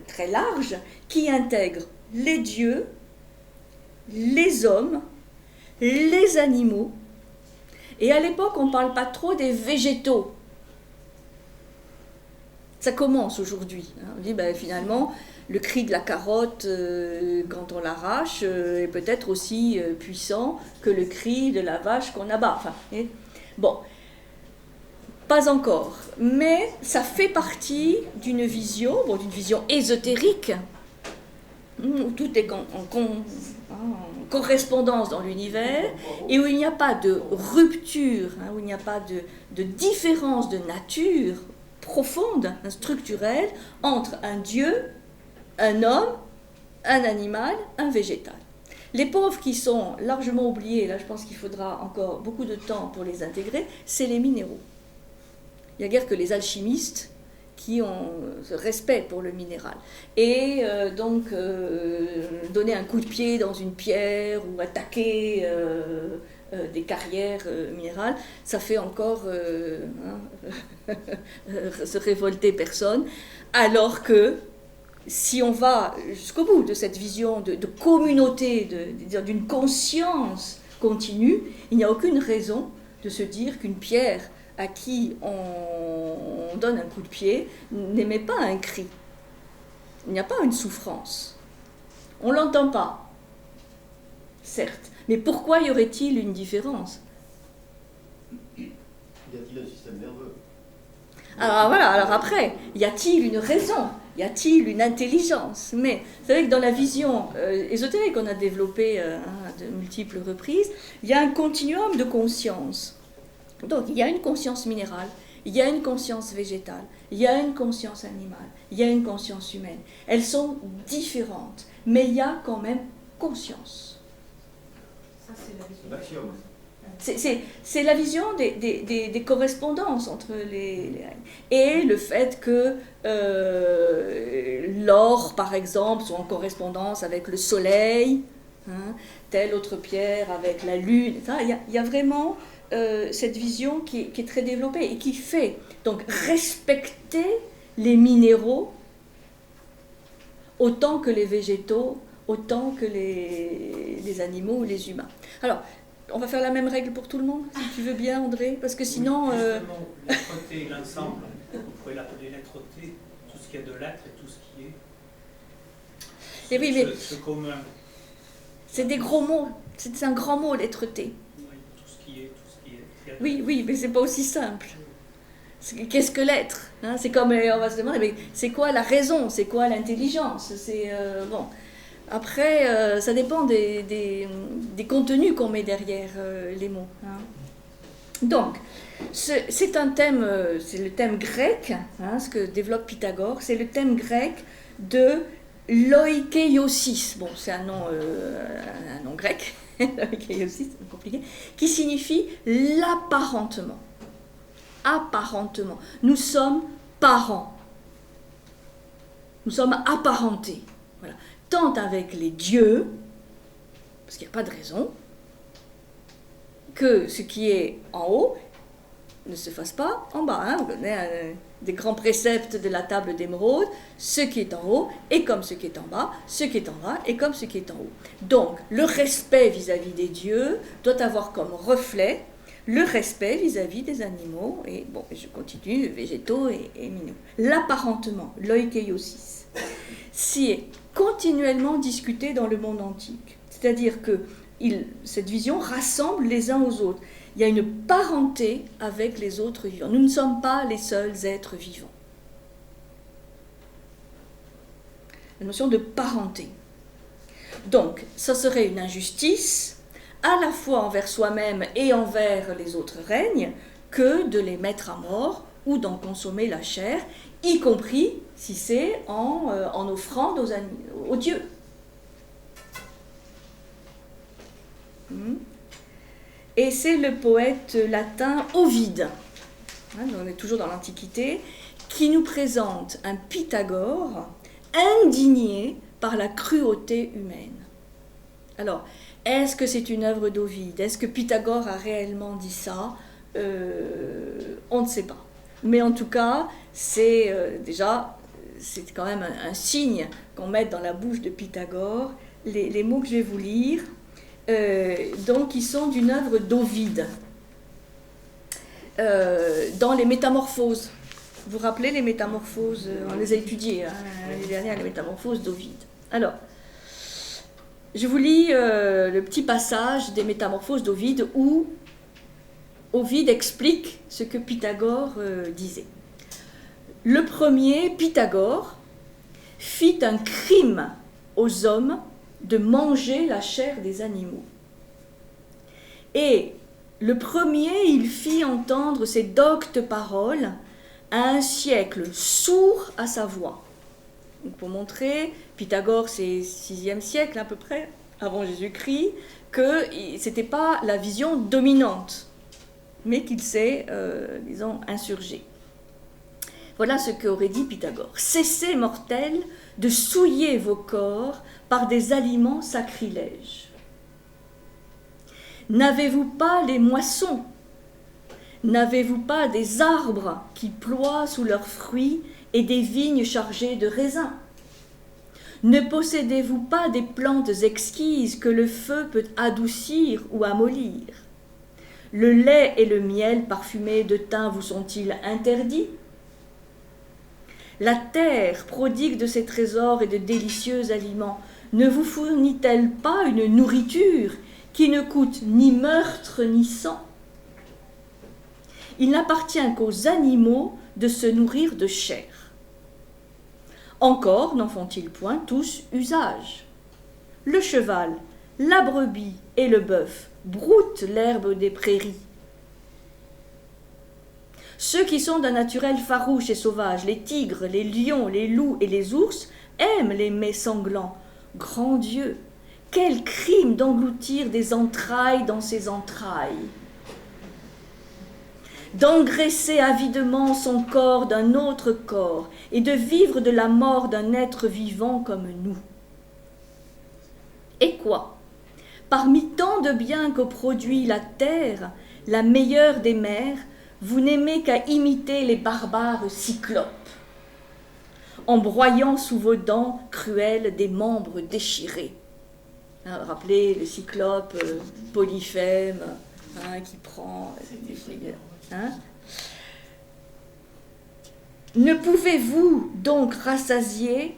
très large qui intègre les dieux, les hommes, les animaux. Et à l'époque, on ne parle pas trop des végétaux. Ça commence aujourd'hui. On dit, finalement, le cri de la carotte, quand on l'arrache, est peut-être aussi puissant que le cri de la vache qu'on abat. Bon, pas encore. Mais ça fait partie d'une vision ésotérique, où tout est en correspondance dans l'univers, et où il n'y a pas de rupture, où il n'y a pas de différence de nature profonde, structurelle, entre un dieu, un homme, un animal, un végétal. Les pauvres qui sont largement oubliés, là je pense qu'il faudra encore beaucoup de temps pour les intégrer, c'est les minéraux. Il n'y a guère que les alchimistes qui ont ce respect pour le minéral. Et donner un coup de pied dans une pierre ou attaquer des carrières minérales, ça fait encore se révolter personne, alors que si on va jusqu'au bout de cette vision de communauté, d'une conscience continue, il n'y a aucune raison de se dire qu'une pierre à qui on donne un coup de pied n'émet pas un cri. Il n'y a pas une souffrance. On ne l'entend pas, certes. Mais pourquoi y aurait-il une différence? Y a-t-il un système nerveux? Alors après, y a-t-il une raison? Y a-t-il une intelligence? Mais vous savez que dans la vision ésotérique qu'on a développée à de multiples reprises, il y a un continuum de conscience. Donc il y a une conscience minérale, il y a une conscience végétale, il y a une conscience animale, il y a une conscience humaine. Elles sont différentes, mais il y a quand même conscience. Ça, c'est la vision. C'est la vision des correspondances entre les et le fait que l'or, par exemple, soit en correspondance avec le soleil, telle autre pierre avec la lune. Il y a vraiment cette vision qui est très développée et qui fait donc respecter les minéraux autant que les végétaux, autant que les animaux ou les humains. Alors, on va faire la même règle pour tout le monde, si tu veux bien, André, parce que sinon... Justement, l'être T, l'ensemble, vous pouvez l'appeler l'être T, tout ce qui est de l'être et tout ce qui est... Et oui, mais ce commun. C'est des gros mots, c'est un grand mot, l'être T. Oui, tout ce qui est... Oui, mais c'est pas aussi simple. Qu'est-ce que l'être? C'est comme, on va se demander, mais c'est quoi la raison? C'est quoi l'intelligence? Bon... Après, ça dépend des contenus qu'on met derrière les mots. Donc, c'est un thème, c'est le thème grec, ce que développe Pythagore, c'est le thème grec de l'oikeiosis. Bon, c'est un nom grec, l'oikeiosis, c'est compliqué, qui signifie l'apparentement. Apparentement. Nous sommes parents. Nous sommes apparentés. Voilà. Tant avec les dieux, parce qu'il n'y a pas de raison, que ce qui est en haut ne se fasse pas en bas. Hein. On connaît des grands préceptes de la table d'émeraude, ce qui est en haut est comme ce qui est en bas, ce qui est en bas est comme ce qui est en haut. Donc, le respect vis-à-vis des dieux doit avoir comme reflet le respect vis-à-vis des animaux, et bon, je continue, végétaux et minéraux. L'apparentement, l'oikeiosis, s'y est continuellement discuté dans le monde antique. C'est-à-dire que cette vision rassemble les uns aux autres. Il y a une parenté avec les autres vivants. Nous ne sommes pas les seuls êtres vivants. La notion de parenté. Donc, ça serait une injustice, à la fois envers soi-même et envers les autres règnes, que de les mettre à mort ou d'en consommer la chair, y compris si c'est en offrande aux dieux. Et c'est le poète latin Ovide, on est toujours dans l'Antiquité, qui nous présente un Pythagore indigné par la cruauté humaine. Alors, est-ce que c'est une œuvre d'Ovide? Est-ce que Pythagore a réellement dit ça? On ne sait pas. Mais en tout cas, c'est quand même un signe qu'on mette dans la bouche de Pythagore les mots que je vais vous lire, donc qui sont d'une œuvre d'Ovide, dans les Métamorphoses. Vous vous rappelez les Métamorphoses? On les a étudiées l'année dernière, les Métamorphoses d'Ovide. Alors, je vous lis le petit passage des Métamorphoses d'Ovide où Ovide explique ce que Pythagore disait. Le premier, Pythagore, fit un crime aux hommes de manger la chair des animaux. Et le premier, il fit entendre ces doctes paroles à un siècle sourd à sa voix. Donc pour montrer, Pythagore c'est 6e siècle à peu près, avant Jésus-Christ, que ce n'était pas la vision dominante, mais qu'il s'est, insurgé. Voilà ce qu'aurait dit Pythagore. « Cessez, mortels, de souiller vos corps par des aliments sacrilèges. N'avez-vous pas les moissons? N'avez-vous pas des arbres qui ploient sous leurs fruits et des vignes chargées de raisins? Ne possédez-vous pas des plantes exquises que le feu peut adoucir ou amollir? Le lait et le miel parfumé de thym vous sont-ils interdits? La terre, prodigue de ses trésors et de délicieux aliments, ne vous fournit-elle pas une nourriture qui ne coûte ni meurtre ni sang? Il n'appartient qu'aux animaux de se nourrir de chair. Encore n'en font-ils point tous usage? Le cheval, la brebis et le bœuf broutent l'herbe des prairies. Ceux qui sont d'un naturel farouche et sauvage, les tigres, les lions, les loups et les ours, aiment les mets sanglants. Grand Dieu, quel crime d'engloutir des entrailles dans ses entrailles! D'engraisser avidement son corps d'un autre corps et de vivre de la mort d'un être vivant comme nous. Et quoi? Parmi tant de biens que produit la terre, la meilleure des mers, vous n'aimez qu'à imiter les barbares cyclopes, en broyant sous vos dents cruelles des membres déchirés. Rappelez le cyclope Polyphème qui prend... Ne pouvez-vous donc rassasier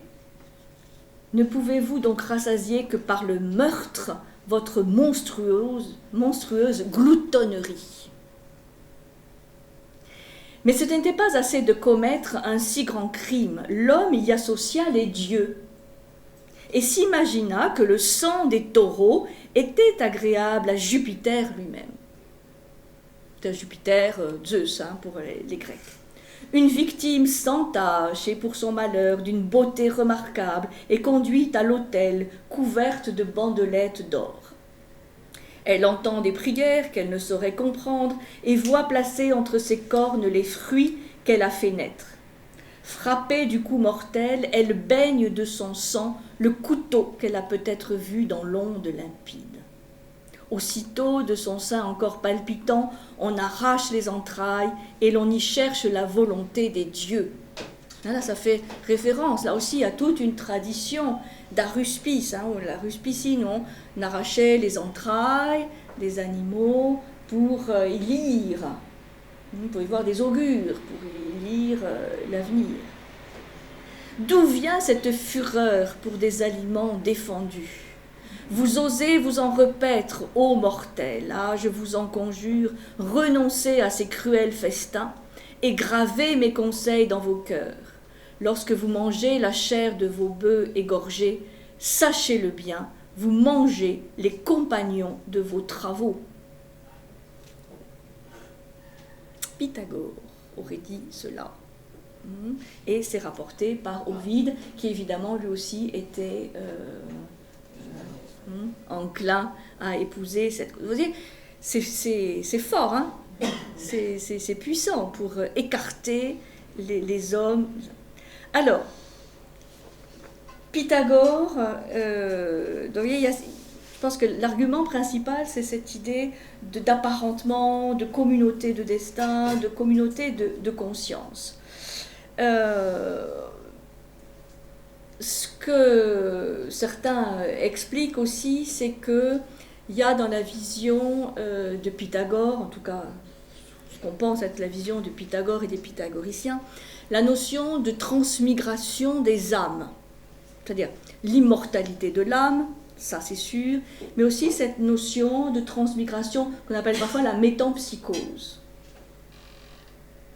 que par le meurtre votre monstrueuse gloutonnerie? Mais ce n'était pas assez de commettre un si grand crime. L'homme y associa les dieux et s'imagina que le sang des taureaux était agréable à Jupiter lui-même. C'était Jupiter, Zeus pour les Grecs. Une victime sans tache et pour son malheur d'une beauté remarquable est conduite à l'autel couverte de bandelettes d'or. Elle entend des prières qu'elle ne saurait comprendre et voit placer entre ses cornes les fruits qu'elle a fait naître. Frappée du coup mortel, elle baigne de son sang le couteau qu'elle a peut-être vu dans l'onde limpide. Aussitôt, de son sein encore palpitant, on arrache les entrailles et l'on y cherche la volonté des dieux. Là, ça fait référence, là aussi, à toute une tradition d'aruspice, où la ruspicine, on arrachait les entrailles des animaux pour y lire, pour y voir des augures, pour y lire l'avenir. D'où vient cette fureur pour des aliments défendus? Vous osez vous en repaître, ô mortels, je vous en conjure, renoncez à ces cruels festins et gravez mes conseils dans vos cœurs. Lorsque vous mangez la chair de vos bœufs égorgés, sachez-le bien, vous mangez les compagnons de vos travaux. Pythagore aurait dit cela. Et c'est rapporté par Ovide, qui évidemment lui aussi était enclin à épouser cette... Vous voyez, c'est fort, c'est puissant pour écarter les hommes. Alors, Pythagore, donc, je pense que l'argument principal, c'est cette idée d'apparentement, de communauté de destin, de communauté de conscience. Ce que certains expliquent aussi, c'est qu'il y a dans la vision de Pythagore, en tout cas ce qu'on pense être la vision de Pythagore et des pythagoriciens, la notion de transmigration des âmes, c'est-à-dire l'immortalité de l'âme, ça c'est sûr, mais aussi cette notion de transmigration qu'on appelle parfois la métempsychose.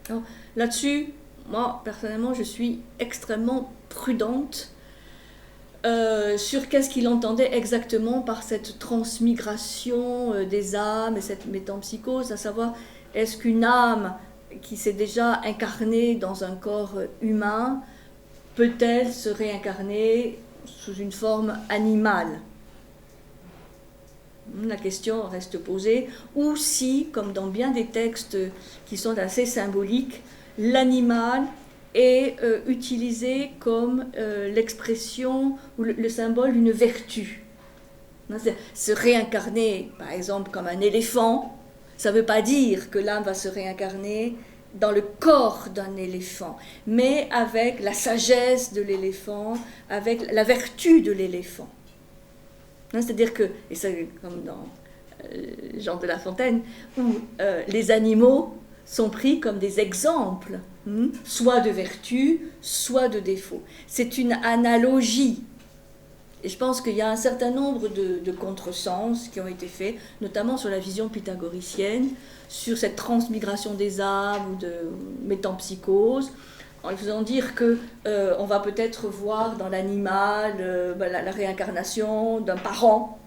Alors, là-dessus, moi, personnellement, je suis extrêmement prudente sur qu'est-ce qu'il entendait exactement par cette transmigration des âmes et cette métempsychose, à savoir, est-ce qu'une âme qui s'est déjà incarnée dans un corps humain peut-elle se réincarner sous une forme animale? La question reste posée, ou si, comme dans bien des textes qui sont assez symboliques, l'animal est utilisé comme l'expression ou le symbole d'une vertu. Se réincarner, par exemple, comme un éléphant, ça ne veut pas dire que l'âme va se réincarner dans le corps d'un éléphant, mais avec la sagesse de l'éléphant, avec la vertu de l'éléphant. C'est-à-dire que, et c'est comme dans Jean de La Fontaine, où les animaux sont pris comme des exemples, soit de vertu, soit de défaut. C'est une analogie. Et je pense qu'il y a un certain nombre de contresens qui ont été faits, notamment sur la vision pythagoricienne, sur cette transmigration des âmes ou de métempsychose, en faisant dire qu'on va peut-être voir dans l'animal la réincarnation d'un parent.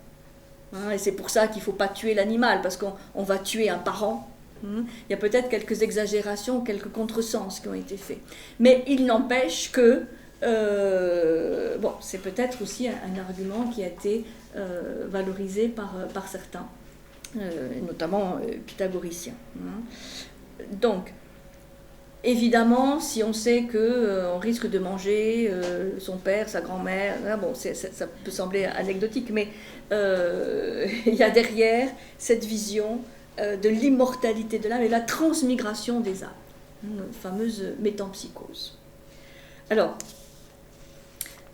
Et c'est pour ça qu'il ne faut pas tuer l'animal, parce qu'on va tuer un parent. Il y a peut-être quelques exagérations, quelques contresens qui ont été faits. Mais il n'empêche que c'est peut-être aussi un argument qui a été valorisé par certains, notamment pythagoriciens. Donc, évidemment, si on sait qu'on risque de manger son père, sa grand-mère, ça peut sembler anecdotique, mais il y a derrière cette vision de l'immortalité de l'âme et la transmigration des âmes, une fameuse métempsychose. Alors,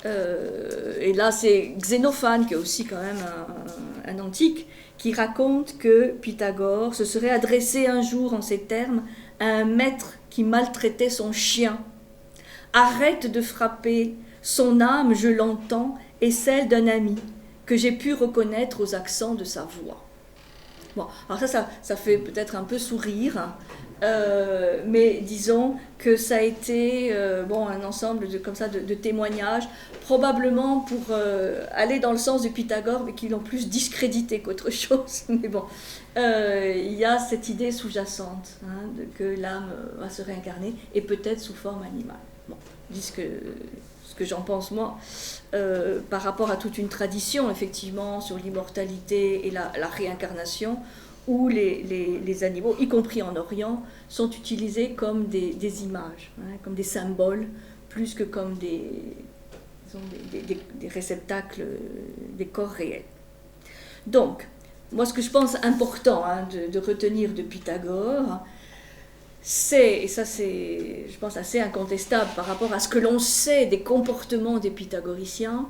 et là c'est Xénophane, qui est aussi quand même un antique, qui raconte que Pythagore se serait adressé un jour en ces termes à un maître qui maltraitait son chien. « Arrête de frapper, son âme, je l'entends, est celle d'un ami, que j'ai pu reconnaître aux accents de sa voix. » Bon, alors ça fait peut-être un peu sourire, mais disons que ça a été un ensemble de témoignages, probablement pour aller dans le sens de Pythagore, mais qui l'ont plus discrédité qu'autre chose. Mais bon, il y a cette idée sous-jacente que l'âme va se réincarner, et peut-être sous forme animale. Bon, ce que j'en pense moi, par rapport à toute une tradition, effectivement, sur l'immortalité et la réincarnation, où les animaux, y compris en Orient, sont utilisés comme des images, comme des symboles, plus que comme des réceptacles des corps réels. Donc, moi ce que je pense important de retenir de Pythagore, c'est, et ça c'est, je pense, assez incontestable par rapport à ce que l'on sait des comportements des pythagoriciens,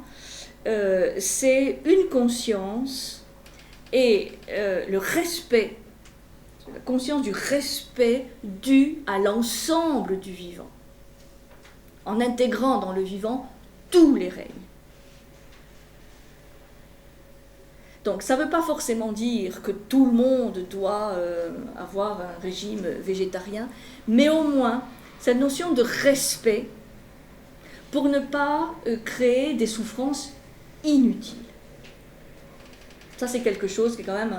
c'est une conscience et le respect, la conscience du respect dû à l'ensemble du vivant, en intégrant dans le vivant tous les règnes. Donc ça ne veut pas forcément dire que tout le monde doit avoir un régime végétarien, mais au moins cette notion de respect pour ne pas créer des souffrances inutiles. Ça c'est quelque chose qui est quand même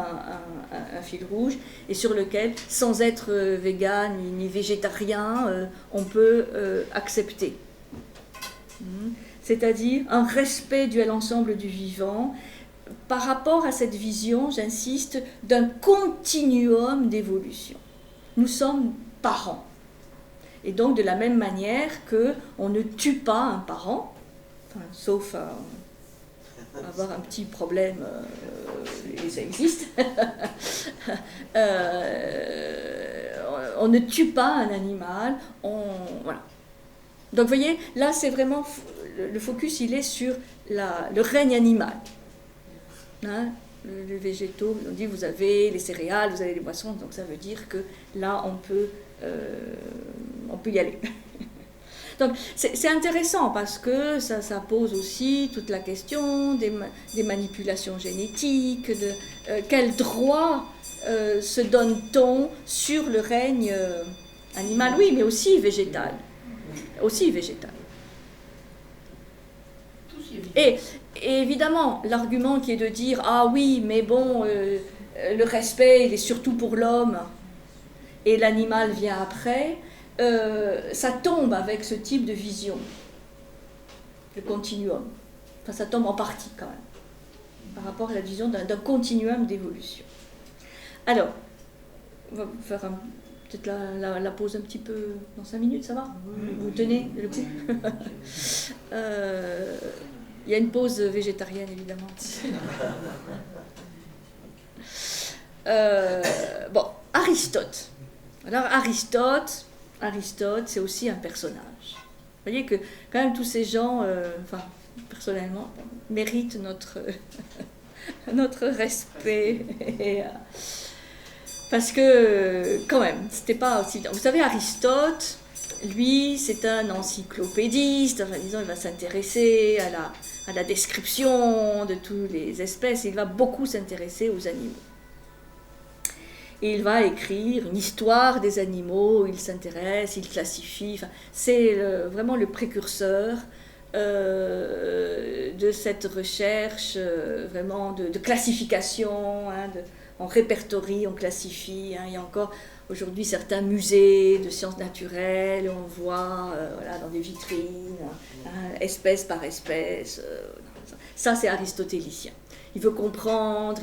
un fil rouge et sur lequel, sans être vegan ni végétarien, on peut accepter. C'est-à-dire un respect dû à l'ensemble du vivant, par rapport à cette vision, j'insiste, d'un continuum d'évolution. Nous sommes parents. Et donc de la même manière qu'on ne tue pas un parent, enfin, sauf à avoir un petit problème, et ça existe, on ne tue pas un animal, voilà. Donc vous voyez, là c'est vraiment, le focus il est sur le règne animal. Hein, les végétaux, on dit vous avez les céréales, vous avez les boissons, donc ça veut dire que là on peut y aller. Donc c'est intéressant parce que ça pose aussi toute la question des manipulations génétiques, de quel droit se donne-t-on sur le règne animal, oui, mais aussi végétal. Aussi végétal. Et évidemment, l'argument qui est de dire « Ah oui, mais bon, le respect, il est surtout pour l'homme, et l'animal vient après », ça tombe avec ce type de vision, le continuum. Enfin, ça tombe en partie quand même, par rapport à la vision d'un continuum d'évolution. Alors, on va faire peut-être la pause un petit peu dans 5 minutes, ça va ? Vous tenez le coup ? Il y a une pause végétarienne, évidemment. Bon, Aristote. Alors, Aristote, c'est aussi un personnage. Vous voyez que, quand même, tous ces gens, enfin, personnellement, méritent notre respect. Parce que, quand même, c'était pas aussi... Vous savez, Aristote, lui, c'est un encyclopédiste, enfin, disons, il va s'intéresser à la description de toutes les espèces, il va beaucoup s'intéresser aux animaux. Et il va écrire une histoire des animaux, il s'intéresse, il classifie, enfin, c'est vraiment le précurseur de cette recherche vraiment de classification, hein, on répertorie, on classifie, hein, il y a encore aujourd'hui certains musées de sciences naturelles, on voit voilà, dans des vitrines, hein, espèce par espèce, ça c'est aristotélicien. Il veut comprendre,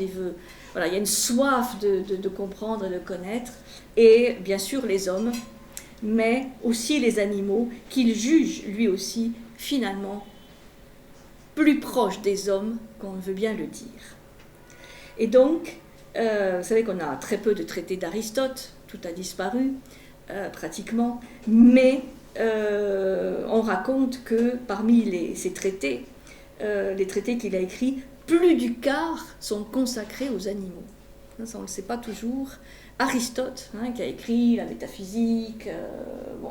voilà, il y a une soif de comprendre et de connaître, et bien sûr les hommes, mais aussi les animaux, qu'il juge lui aussi finalement plus proches des hommes qu'on veut bien le dire. Et donc, vous savez qu'on a très peu de traités d'Aristote, tout a disparu pratiquement, mais on raconte que parmi ces traités, les traités qu'il a écrits, plus du quart sont consacrés aux animaux. Ça, on ne le sait pas toujours. Aristote, hein, qui a écrit la métaphysique, bon,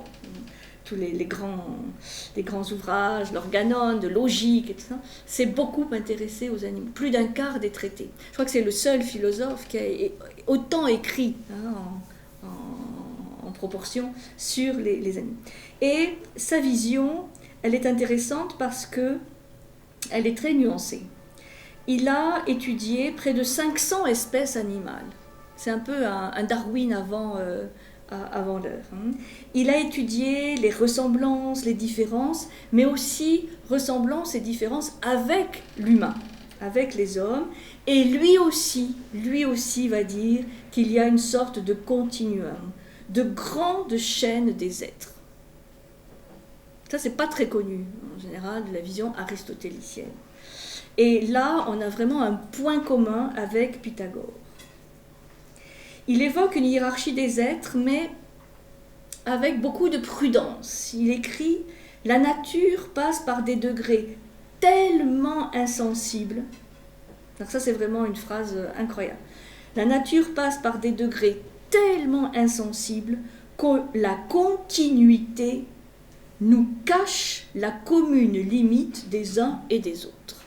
tous les grands ouvrages, l'organon, de logique, et tout ça, s'est beaucoup intéressé aux animaux. Plus d'un quart des traités. Je crois que c'est le seul philosophe qui a autant écrit, hein, en proportion sur les animaux. Et sa vision, elle est intéressante parce que elle est très nuancée. Il a étudié près de 500 espèces animales. C'est un peu un Darwin avant l'heure. Hein. Il a étudié les ressemblances, les différences, mais aussi ressemblances et différences avec l'humain, avec les hommes. Et lui aussi va dire qu'il y a une sorte de continuum, de grande chaîne des êtres. Ça, c'est pas très connu, en général, de la vision aristotélicienne. Et là, on a vraiment un point commun avec Pythagore. Il évoque une hiérarchie des êtres, mais avec beaucoup de prudence. Il écrit « La nature passe par des degrés tellement insensibles ». Donc ça, c'est vraiment une phrase incroyable. « La nature passe par des degrés tellement insensibles que la continuité nous cache la commune limite des uns et des autres. »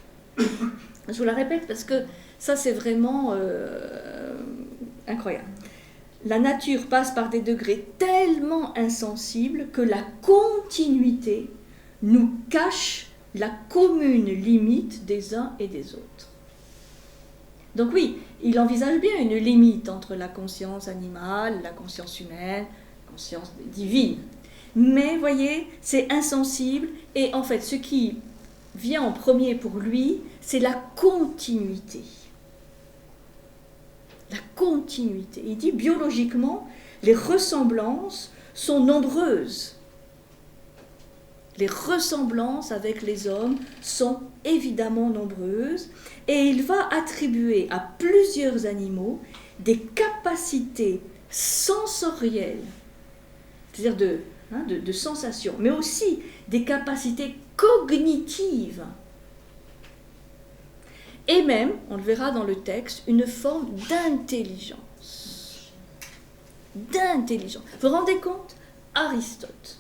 Je vous la répète parce que ça, c'est vraiment incroyable. La nature passe par des degrés tellement insensibles que la continuité nous cache la commune limite des uns et des autres. Donc oui, il envisage bien une limite entre la conscience animale, la conscience humaine, la conscience divine. Mais, voyez, c'est insensible, et en fait, ce qui vient en premier pour lui, c'est la continuité. La continuité. Il dit, biologiquement, les ressemblances sont nombreuses. Les ressemblances avec les hommes sont évidemment nombreuses, et il va attribuer à plusieurs animaux des capacités sensorielles, c'est-à-dire de sensations, mais aussi des capacités cognitives. Et même, on le verra dans le texte, une forme d'intelligence. D'intelligence. Vous vous rendez compte ? Aristote.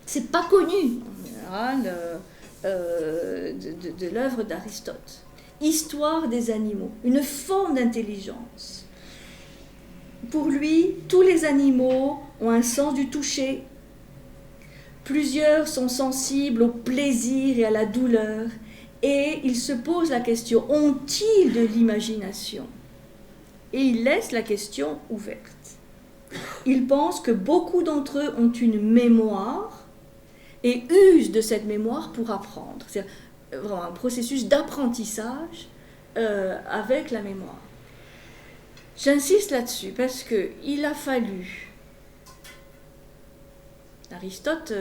C'est pas connu, en général, de l'œuvre d'Aristote. Histoire des animaux. Une forme d'intelligence. Pour lui, tous les animaux ont un sens du toucher. Plusieurs sont sensibles au plaisir et à la douleur. Et il se pose la question, ont-ils de l'imagination ? Et il laisse la question ouverte. Il pense que beaucoup d'entre eux ont une mémoire et usent de cette mémoire pour apprendre. C'est vraiment un processus d'apprentissage avec la mémoire. J'insiste là-dessus parce qu'il a fallu... Aristote,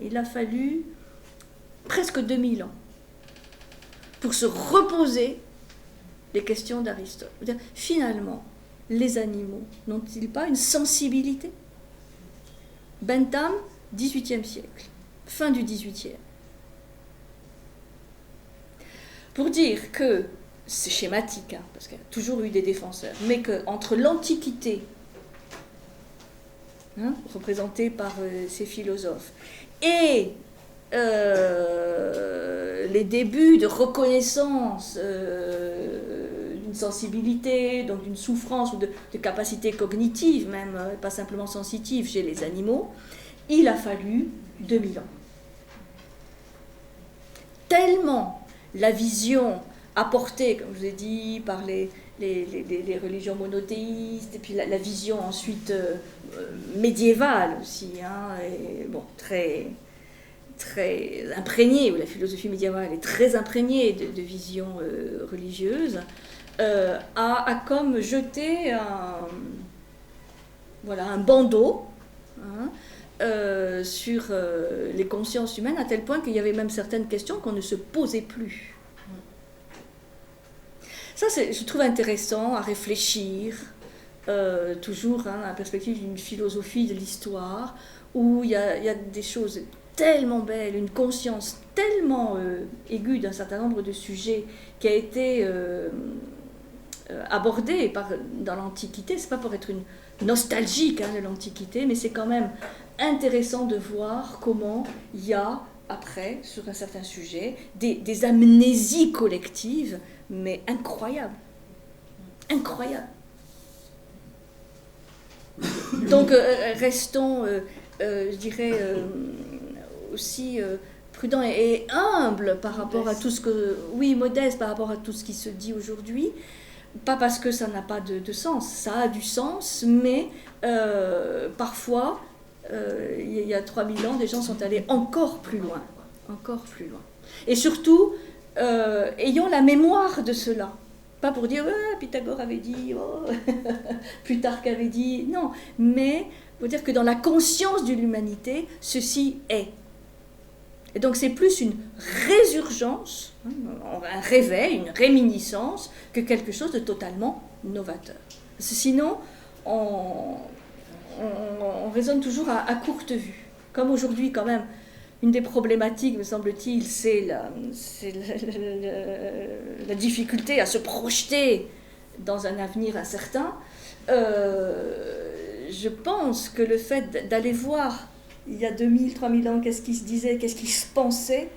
il a fallu presque 2000 ans pour se reposer les questions d'Aristote. Finalement, les animaux n'ont-ils pas une sensibilité ? Bentham, 18e siècle, fin du 18e. Pour dire que, c'est schématique, parce qu'il y a toujours eu des défenseurs, mais qu'entre l'Antiquité, représentée par ces philosophes, et les débuts de reconnaissance d'une sensibilité, donc d'une souffrance ou de capacité cognitive, même pas simplement sensitive chez les animaux, il a fallu 2000 ans. Tellement la vision apportée, comme je vous ai dit, par les religions monothéistes, et puis la vision ensuite médiévale aussi, et, très imprégnée, où la philosophie médiévale est très imprégnée de visions religieuses, a comme jeté un bandeau sur les consciences humaines, à tel point qu'il y avait même certaines questions qu'on ne se posait plus. Ça, je trouve intéressant à réfléchir, toujours dans la perspective d'une philosophie de l'histoire, où il y a des choses tellement belle, une conscience tellement aiguë d'un certain nombre de sujets qui a été abordée dans l'Antiquité. C'est pas pour être une nostalgique de l'Antiquité, mais c'est quand même intéressant de voir comment il y a, après, sur un certain sujet, des amnésies collectives, mais incroyables. Incroyables. Donc, restons, je dirais... aussi prudent et humble par rapport à tout ce que... Oui, modeste par rapport à tout ce qui se dit aujourd'hui. Pas parce que ça n'a pas de sens. Ça a du sens, mais parfois, il y a 3000 ans, des gens sont allés encore plus loin. Encore plus loin. Et surtout, ayons la mémoire de cela. Pas pour dire, Pythagore avait dit, Plutarque avait dit... Non, mais Il faut dire que dans la conscience de l'humanité, ceci est. Et donc c'est plus une résurgence, un réveil, une réminiscence, que quelque chose de totalement novateur. Parce que sinon, on raisonne toujours à courte vue. Comme aujourd'hui, quand même, une des problématiques, me semble-t-il, c'est la difficulté à se projeter dans un avenir incertain. Je pense que le fait d'aller voir, il y a 2000, 3000 ans, qu'est-ce qui se disait, qu'est-ce qui se pensait,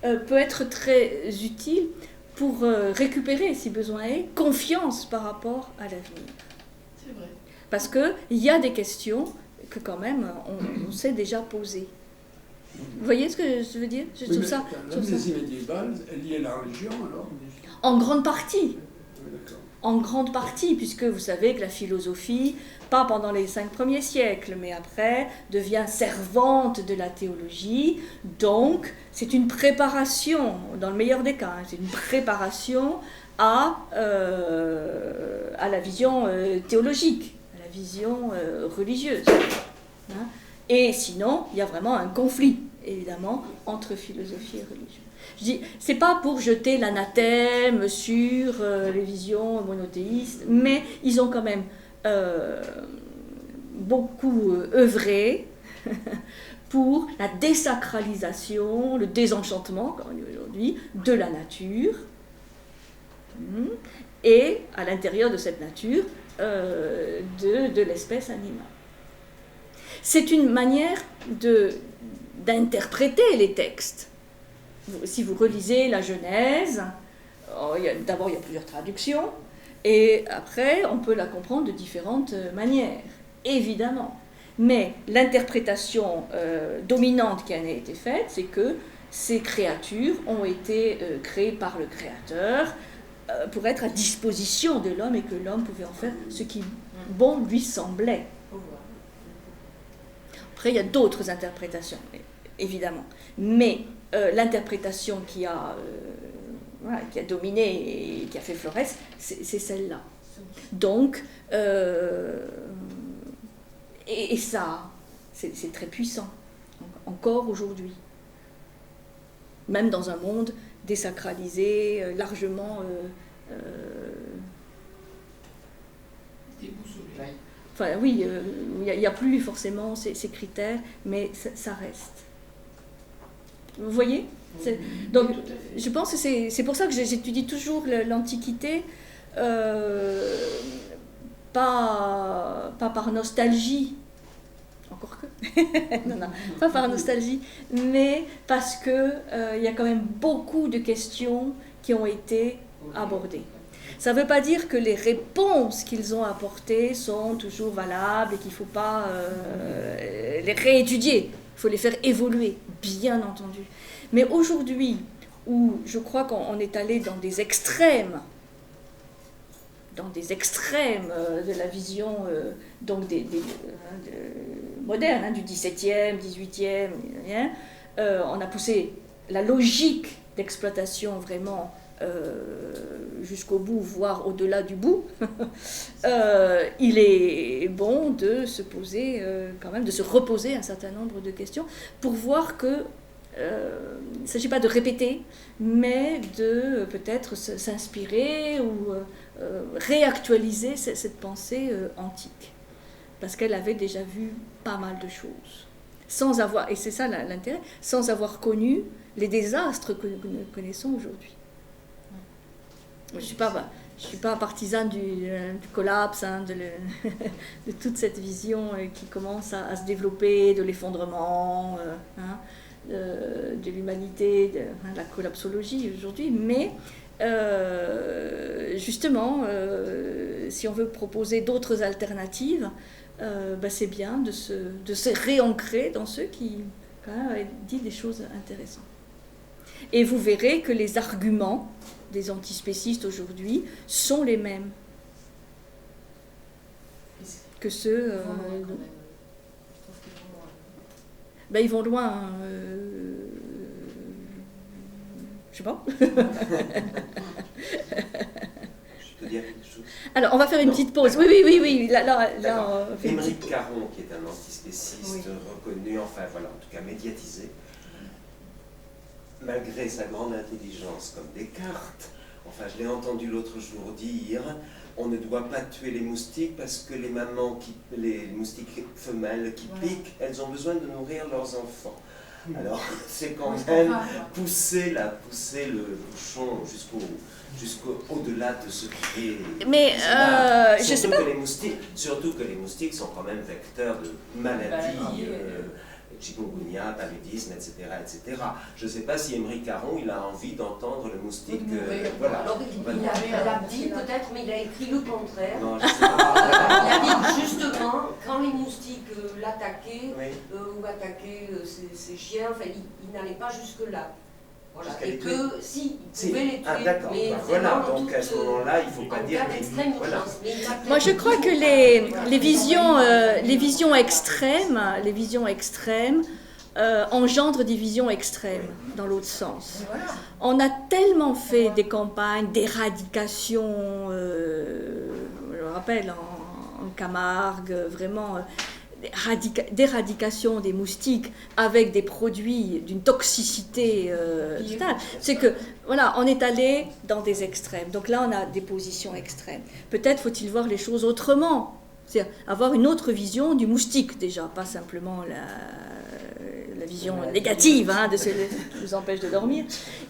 peut être très utile pour récupérer, si besoin est, confiance par rapport à l'avenir. C'est vrai. Parce qu'il y a des questions que quand même on s'est déjà posées. Vous voyez ce que je veux dire? Je trouve ça. L'amnésie médiévale, elle liée à la religion alors? En grande partie. Oui, d'accord. En grande partie, puisque vous savez que la philosophie, pas pendant les 5 premiers siècles, mais après, devient servante de la théologie. Donc, c'est une préparation, dans le meilleur des cas, c'est une préparation à la vision théologique, à la vision religieuse. Hein. Et sinon, il y a vraiment un conflit, évidemment, entre philosophie et religion. Je dis, c'est pas pour jeter l'anathème sur les visions monothéistes, mais ils ont quand même beaucoup œuvré pour la désacralisation, le désenchantement, comme on dit aujourd'hui, de la nature, et à l'intérieur de cette nature, de l'espèce animale. C'est une manière d'interpréter les textes. Si vous relisez la Genèse, d'abord il y a plusieurs traductions, et après on peut la comprendre de différentes manières, évidemment. Mais l'interprétation dominante qui en a été faite, c'est que ces créatures ont été créées par le Créateur pour être à disposition de l'homme et que l'homme pouvait en faire ce qui bon lui semblait. Après, il y a d'autres interprétations, évidemment. Mais l'interprétation qui a dominé et qui a fait florès, c'est celle-là. Donc, et ça, c'est très puissant, encore aujourd'hui. Même dans un monde désacralisé, largement... déboussolé. Enfin oui, il n'y a plus forcément ces critères, mais ça reste. Vous voyez? Donc je pense que c'est pour ça que j'étudie toujours l'Antiquité, pas par nostalgie, encore que, non, pas par nostalgie, mais parce qu'il y a quand même beaucoup de questions qui ont été abordées. Ça ne veut pas dire que les réponses qu'ils ont apportées sont toujours valables et qu'il ne faut pas les réétudier. Il faut les faire évoluer, bien entendu. Mais aujourd'hui, où je crois qu'on est allé dans des extrêmes de la vision donc moderne, du XVIIe, XVIIIe, on a poussé la logique d'exploitation vraiment jusqu'au bout, voire au-delà du bout, il est bon de se poser quand même, de se reposer un certain nombre de questions pour voir que il ne s'agit pas de répéter, mais de peut-être s'inspirer ou réactualiser cette pensée antique, parce qu'elle avait déjà vu pas mal de choses, sans avoir, et c'est ça l'intérêt, sans avoir connu les désastres que nous connaissons aujourd'hui. Je ne suis pas partisane du collapse, de toute cette vision qui commence à se développer, de l'effondrement, de l'humanité, de la collapsologie aujourd'hui, mais justement, si on veut proposer d'autres alternatives, c'est bien de se réancrer dans ceux qui quand même disent des choses intéressantes. Et vous verrez que les arguments des antispécistes aujourd'hui sont les mêmes que ceux... ils vont loin. Je sais pas. Je te dire quelque chose? Alors, on va faire une petite pause. Oui. Émeric Caron, qui est un antispéciste reconnu, enfin voilà, en tout cas médiatisé, malgré sa grande intelligence comme Descartes, enfin je l'ai entendu l'autre jour dire, on ne doit pas tuer les moustiques parce que les moustiques femelles qui piquent, elles ont besoin de nourrir leurs enfants. Alors c'est quand même pousser le bouchon jusqu'au-delà de ce qui est... Mais je sais pas. Surtout que les moustiques sont quand même vecteurs de maladies, chikungunya, paludisme, etc., etc. Je ne sais pas si Émeric Caron, il a envie d'entendre le moustique... voilà. Alors, il a dit peut-être, mais il a écrit le contraire. Non, je sais pas. Il a dit justement, quand les moustiques l'attaquaient, ou attaquaient ses chiens, enfin, il n'allait pas jusque-là. Voilà. Et que si, il pouvait les tuer. Ah d'accord, mais voilà, donc à ce moment-là, il ne faut pas dire... Voilà. Moi je crois que les visions extrêmes engendrent des visions extrêmes dans l'autre sens. On a tellement fait des campagnes d'éradication, je me rappelle en Camargue, vraiment... d'éradication des moustiques avec des produits d'une toxicité totale. C'est que, voilà, on est allé dans des extrêmes. Donc là, on a des positions extrêmes. Peut-être faut-il voir les choses autrement. C'est-à-dire avoir une autre vision du moustique, déjà, pas simplement la vision négative de ce qui nous empêche de dormir.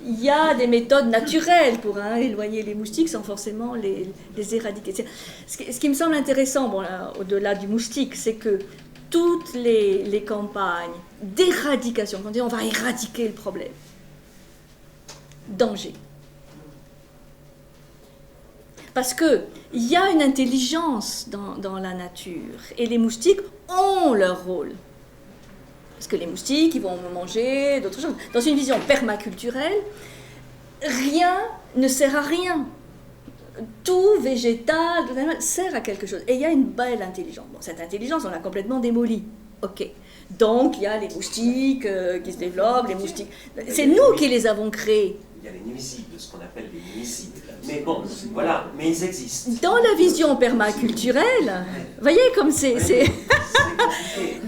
Il y a des méthodes naturelles pour éloigner les moustiques sans forcément les éradiquer. Ce qui me semble intéressant, bon, au-delà du moustique, c'est que toutes les campagnes d'éradication, quand on dit on va éradiquer le problème, danger. Parce qu'il y a une intelligence dans la nature et les moustiques ont leur rôle. Parce que les moustiques, ils vont manger d'autres choses. Dans une vision permaculturelle, rien ne sert à rien. Tout végétal, tout animal sert à quelque chose. Et il y a une belle intelligence. Bon, cette intelligence, on l'a complètement démolie. Ok. Donc, il y a les moustiques qui se développent, les moustiques... C'est nous qui les avons créés. Il y a les nuisibles, ce qu'on appelle les nuisibles. Mais bon, voilà, mais ils existent. Dans la vision permaculturelle, vous voyez comme c'est...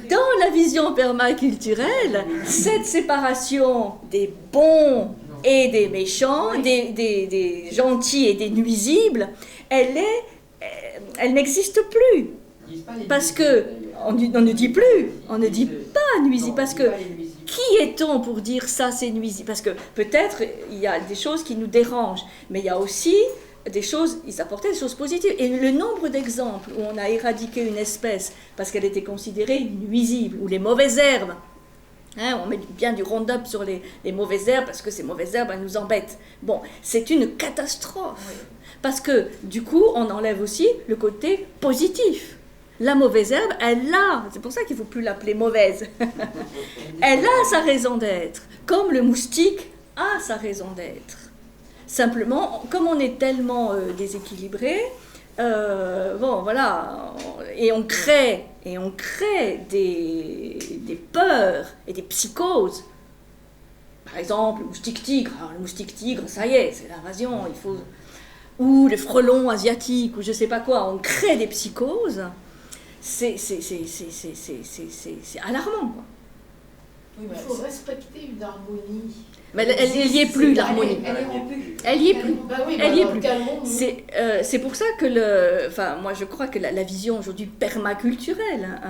Dans la vision permaculturelle, cette séparation des bons et des méchants, des gentils et des nuisibles, elle n'existe plus. Parce que, on ne dit pas nuisible, parce que qui est-on pour dire ça c'est nuisible? Parce que peut-être il y a des choses qui nous dérangent, mais il y a aussi des choses, ils apportaient des choses positives. Et le nombre d'exemples où on a éradiqué une espèce parce qu'elle était considérée nuisible, ou les mauvaises herbes, on met bien du Roundup sur les mauvaises herbes parce que ces mauvaises herbes, elles nous embêtent. Bon, c'est une catastrophe. Parce que, du coup, on enlève aussi le côté positif. La mauvaise herbe, c'est pour ça qu'il ne faut plus l'appeler mauvaise. Elle a sa raison d'être, comme le moustique a sa raison d'être. Simplement, comme on est tellement déséquilibré, bon, voilà, et on crée des peurs et des psychoses. Par exemple, le moustique tigre. Alors, le moustique tigre, ça y est, c'est l'invasion, il faut... Ou le frelon asiatique, ou je ne sais pas quoi. On crée des psychoses. C'est alarmant, quoi. Oui, il faut respecter une harmonie. Mais elle n'y est plus, l'harmonie. Elle n'y est plus. Elle n'y est plus. C'est pour ça que moi je crois que la vision aujourd'hui permaculturelle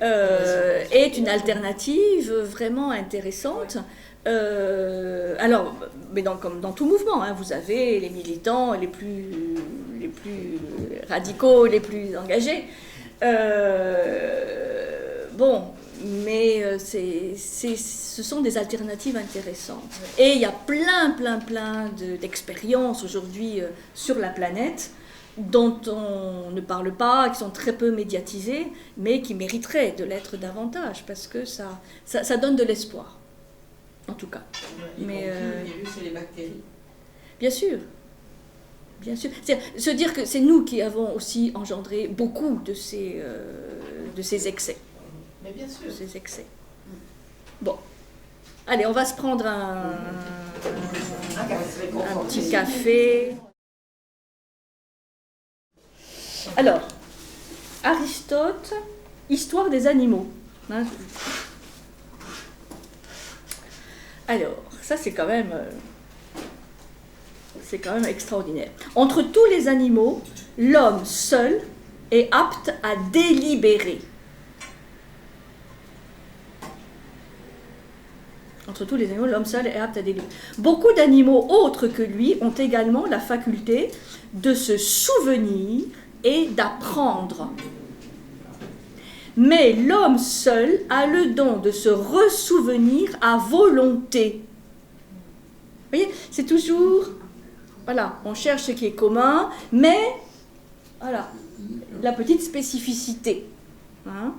est une alternative vraiment intéressante. Alors, mais comme dans tout mouvement, vous avez les militants les plus radicaux, les plus engagés. Mais ce sont des alternatives intéressantes. Et il y a plein d'expériences aujourd'hui sur la planète dont on ne parle pas, qui sont très peu médiatisées, mais qui mériteraient de l'être davantage, parce que ça donne de l'espoir, en tout cas. Mais le virus et les bactéries. Bien sûr. Bien sûr. Se dire que c'est nous qui avons aussi engendré beaucoup de ces excès. Mais bien sûr. Ces excès. Bon. Allez, on va se prendre un petit café. Alors, Aristote, histoire des animaux. Hein. Alors, ça c'est quand même extraordinaire. Entre tous les animaux, l'homme seul est apte à délibérer. Entre tous les animaux, l'homme seul est apte à délibérer. Beaucoup d'animaux autres que lui ont également la faculté de se souvenir et d'apprendre. Mais l'homme seul a le don de se ressouvenir à volonté. Vous voyez, c'est toujours, voilà, on cherche ce qui est commun, mais, voilà, la petite spécificité. Hein.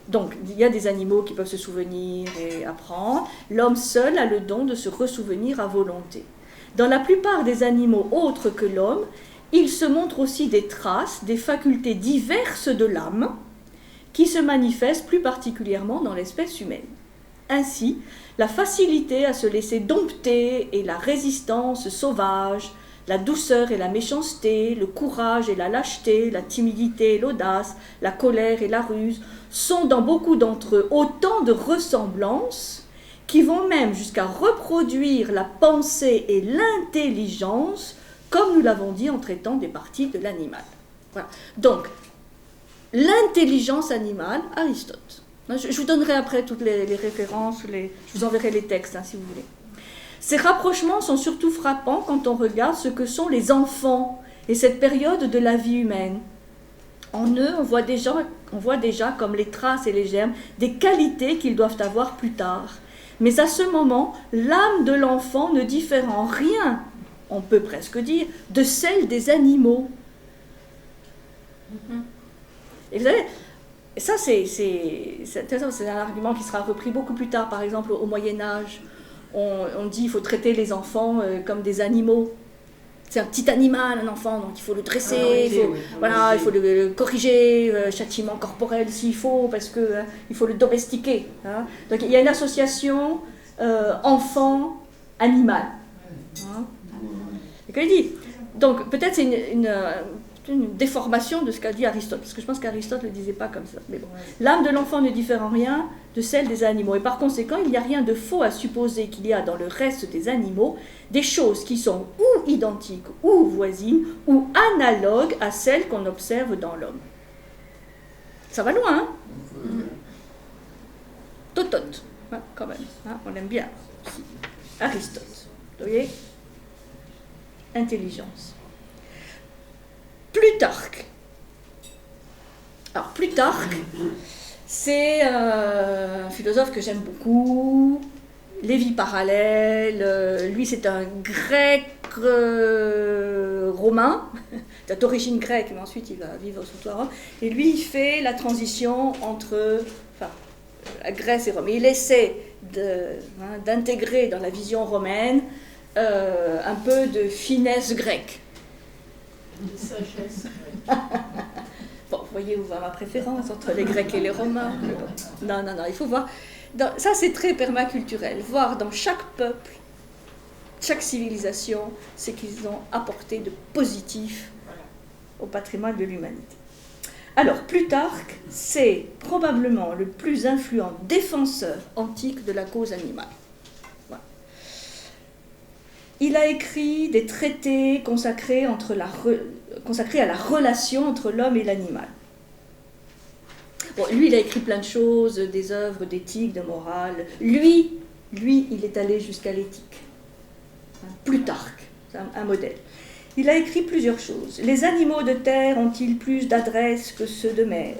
Donc, il y a des animaux qui peuvent se souvenir et apprendre. L'homme seul a le don de se ressouvenir à volonté. Dans la plupart des animaux autres que l'homme, il se montre aussi des traces, des facultés diverses de l'âme, qui se manifestent plus particulièrement dans l'espèce humaine. Ainsi, la facilité à se laisser dompter et la résistance sauvage, la douceur et la méchanceté, le courage et la lâcheté, la timidité et l'audace, la colère et la ruse, sont dans beaucoup d'entre eux autant de ressemblances qui vont même jusqu'à reproduire la pensée et l'intelligence, comme nous l'avons dit en traitant des parties de l'animal. Voilà. Donc, l'intelligence animale, Aristote. Je vous donnerai après toutes les références, je vous enverrai les textes si vous voulez. Ces rapprochements sont surtout frappants quand on regarde ce que sont les enfants et cette période de la vie humaine. En eux, on voit déjà comme les traces et les germes des qualités qu'ils doivent avoir plus tard. Mais à ce moment, l'âme de l'enfant ne diffère en rien, on peut presque dire, de celle des animaux. Et vous savez, ça c'est un argument qui sera repris beaucoup plus tard, par exemple au Moyen-Âge. On dit qu'il faut traiter les enfants comme des animaux. C'est un petit animal, un enfant, donc il faut le dresser, il faut le corriger, châtiment corporel s'il faut, parce qu'il faut le domestiquer. Hein. Donc il y a une association enfant-animal. Hein. Et qu'il dit. Donc peut-être c'est une déformation de ce qu'a dit Aristote, parce que je pense qu'Aristote ne le disait pas comme ça. Mais bon, l'âme de l'enfant ne diffère en rien de celle des animaux, et par conséquent, il n'y a rien de faux à supposer qu'il y a dans le reste des animaux des choses qui sont ou identiques, ou voisines, ou analogues à celles qu'on observe dans l'homme. Ça va loin, hein? Totote, hein, quand même, hein, on aime bien. Aristote, vous voyez? Intelligence. Plutarque. Alors, Plutarque, c'est un philosophe que j'aime beaucoup. Les vies parallèles. Lui, c'est un grec romain, d'origine grecque, mais ensuite il va vivre surtout à Rome. Et lui, il fait la transition entre la Grèce et Rome. Et il essaie d'intégrer dans la vision romaine un peu de finesse grecque. De sagesse. Bon, vous voyez où va ma préférence entre les Grecs et les Romains. Non, il faut voir. Ça, c'est très permaculturel. Voir dans chaque peuple, chaque civilisation, ce qu'ils ont apporté de positif au patrimoine de l'humanité. Alors, Plutarque, c'est probablement le plus influent défenseur antique de la cause animale. Il a écrit des traités consacrés à la relation entre l'homme et l'animal. Bon, lui, il a écrit plein de choses, des œuvres d'éthique, de morale. Lui, il est allé jusqu'à l'éthique. Plutarque, c'est un modèle. Il a écrit plusieurs choses. Les animaux de terre ont-ils plus d'adresse que ceux de mer?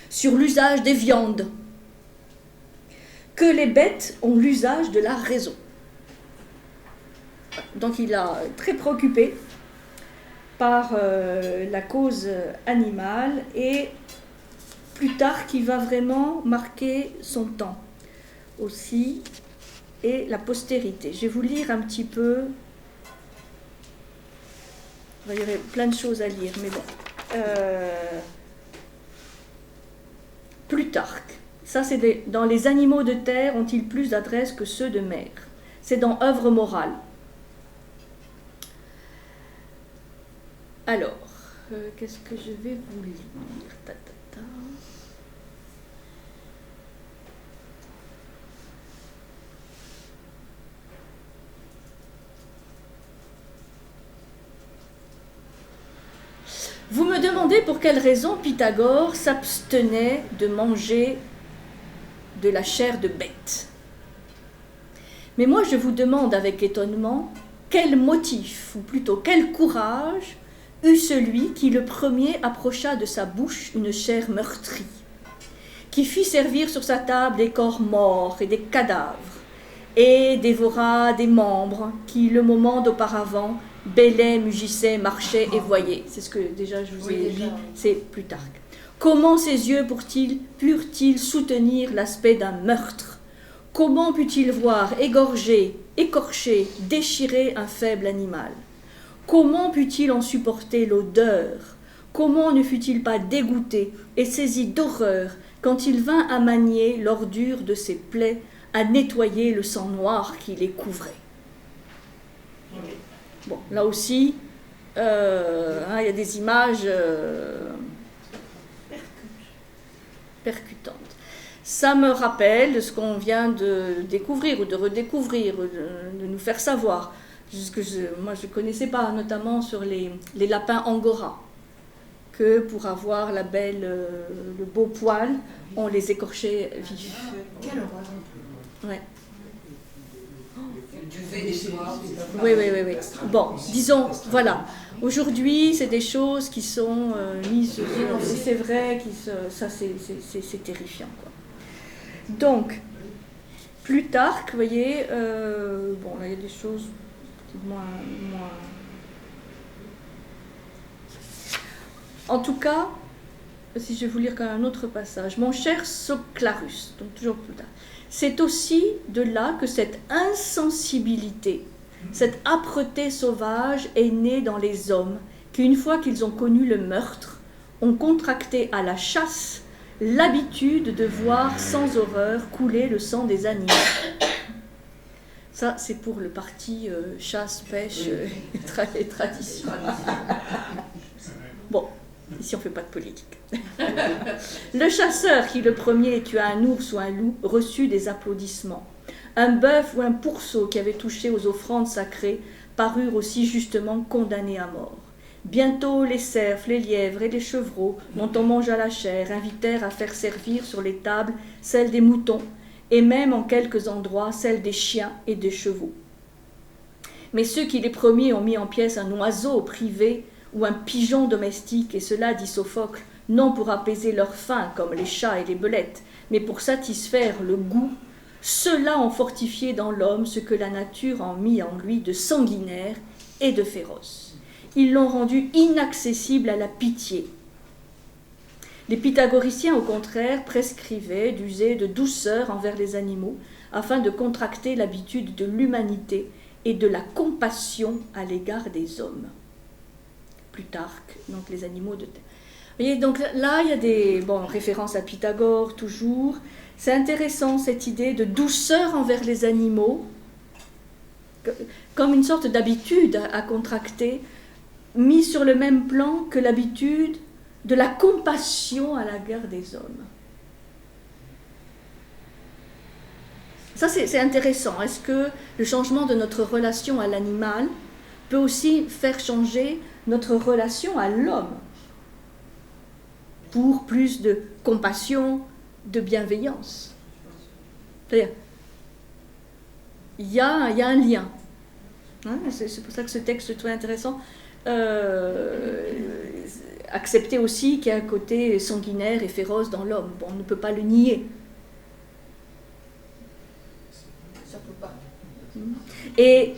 Sur l'usage des viandes. Que les bêtes ont l'usage de la raison. Donc il a très préoccupé par la cause animale et plus tard qui va vraiment marquer son temps aussi et la postérité. Je vais vous lire un petit peu. Il y aurait plein de choses à lire, mais bon. Plutarque. Ça, c'est dans les animaux de terre ont-ils plus d'adresse que ceux de mer? C'est dans Œuvres morales. Alors, qu'est-ce que je vais vous lire? Vous me demandez pour quelle raison Pythagore s'abstenait de manger de la chair de bête. Mais moi je vous demande avec étonnement quel motif, ou plutôt quel courage, eut celui qui le premier approcha de sa bouche une chair meurtrie, qui fit servir sur sa table des corps morts et des cadavres, et dévora des membres qui, le moment d'auparavant, bêlaient, mugissaient, marchaient et voyaient. C'est ce que déjà je vous ai dit, c'est Plutarque. Comment ses yeux purent-ils soutenir l'aspect d'un meurtre? Comment put-il voir égorger, écorcher, déchirer un faible animal? Comment put-il en supporter l'odeur? Comment ne fut-il pas dégoûté et saisi d'horreur quand il vint à manier l'ordure de ses plaies, à nettoyer le sang noir qui les couvrait? Bon, là aussi, il y a des images percutantes. Ça me rappelle ce qu'on vient de découvrir ou de redécouvrir, de nous faire savoir. Moi, je ne connaissais pas, notamment sur les lapins angora, que pour avoir le beau poil, on les écorchait vifs. Quelle horreur! Ouais. Oui. Bon, disons, voilà. Aujourd'hui, c'est des choses qui sont mises sur... Et c'est vrai, ça c'est terrifiant, quoi. Donc, Plutarque, vous voyez, bon, là il y a des choses moins... En tout cas, si je vais vous lire quand même un autre passage, mon cher Soclarus, donc toujours Plutarque, c'est aussi de là que cette insensibilité, cette âpreté sauvage est née dans les hommes qui, une fois qu'ils ont connu le meurtre, ont contracté à la chasse l'habitude de voir sans horreur couler le sang des animaux. Ça, c'est pour le parti chasse, pêche et tradition. Bon, ici on ne fait pas de politique. Le chasseur qui le premier tua un ours ou un loup reçut des applaudissements. Un bœuf ou un pourceau qui avait touché aux offrandes sacrées parurent aussi justement condamnés à mort. Bientôt les cerfs, les lièvres et les chevreaux, dont on mangea la chair, invitèrent à faire servir sur les tables celles des moutons, et même en quelques endroits celles des chiens et des chevaux. Mais ceux qui les premiers ont mis en pièces un oiseau privé ou un pigeon domestique, et cela, dit Sophocle, non pour apaiser leur faim comme les chats et les belettes, mais pour satisfaire le goût, ceux-là ont fortifié dans l'homme ce que la nature a mis en lui de sanguinaire et de féroce. Ils l'ont rendu inaccessible à la pitié. Les pythagoriciens, au contraire, prescrivaient d'user de douceur envers les animaux afin de contracter l'habitude de l'humanité et de la compassion à l'égard des hommes. Plutarque, donc les animaux de terre. Vous voyez, donc là, il y a des références à Pythagore, toujours. C'est intéressant, cette idée de douceur envers les animaux, comme une sorte d'habitude à contracter, mis sur le même plan que l'habitude de la compassion à l'égard des hommes. Ça, c'est intéressant. Est-ce que le changement de notre relation à l'animal peut aussi faire changer notre relation à l'homme pour plus de compassion, de bienveillance? C'est-à-dire, il y a un lien. Hein, c'est pour ça que ce texte est très intéressant. Accepter aussi qu'il y a un côté sanguinaire et féroce dans l'homme. Bon, on ne peut pas le nier. Surtout pas. Et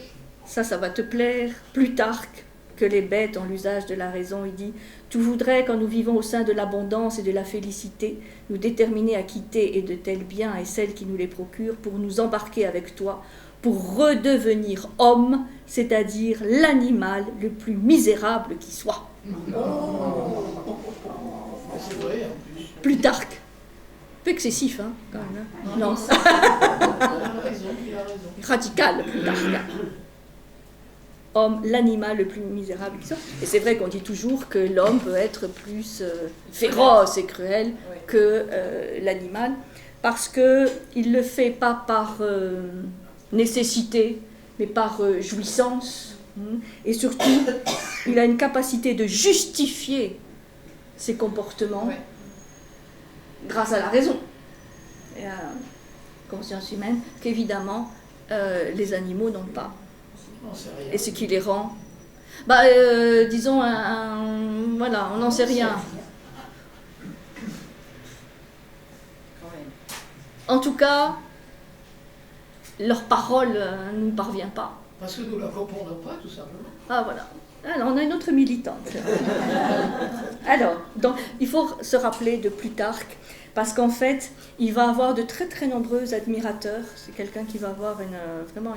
ça va te plaire, Plutarque, que les bêtes ont l'usage de la raison. Il dit « Tu voudrais, quand nous vivons au sein de l'abondance et de la félicité, nous déterminer à quitter et de tels biens et celles qui nous les procurent pour nous embarquer avec toi, pour redevenir homme, c'est-à-dire l'animal le plus misérable qui soit. » C'est vrai, en plus. Plutarque. Un peu excessif, hein, quand même. Hein. Non. Il a raison. Radical, Plutarque. homme, l'animal le plus misérable qui soit. Et c'est vrai qu'on dit toujours que l'homme peut être plus féroce et cruel que l'animal, parce qu'il ne le fait pas par nécessité, mais par jouissance. Et surtout, il a une capacité de justifier ses comportements grâce à la raison et à la conscience humaine qu'évidemment les animaux n'ont pas. Et ce qui les rend, disons, voilà, on n'en sait rien. En tout cas, leur parole ne nous parvient pas. Parce que nous ne la comprenons pas, tout simplement. Ah, voilà. Alors, on a une autre militante. Alors, donc, il faut se rappeler de Plutarque, parce qu'en fait, il va avoir de très très nombreux admirateurs. C'est quelqu'un qui va avoir vraiment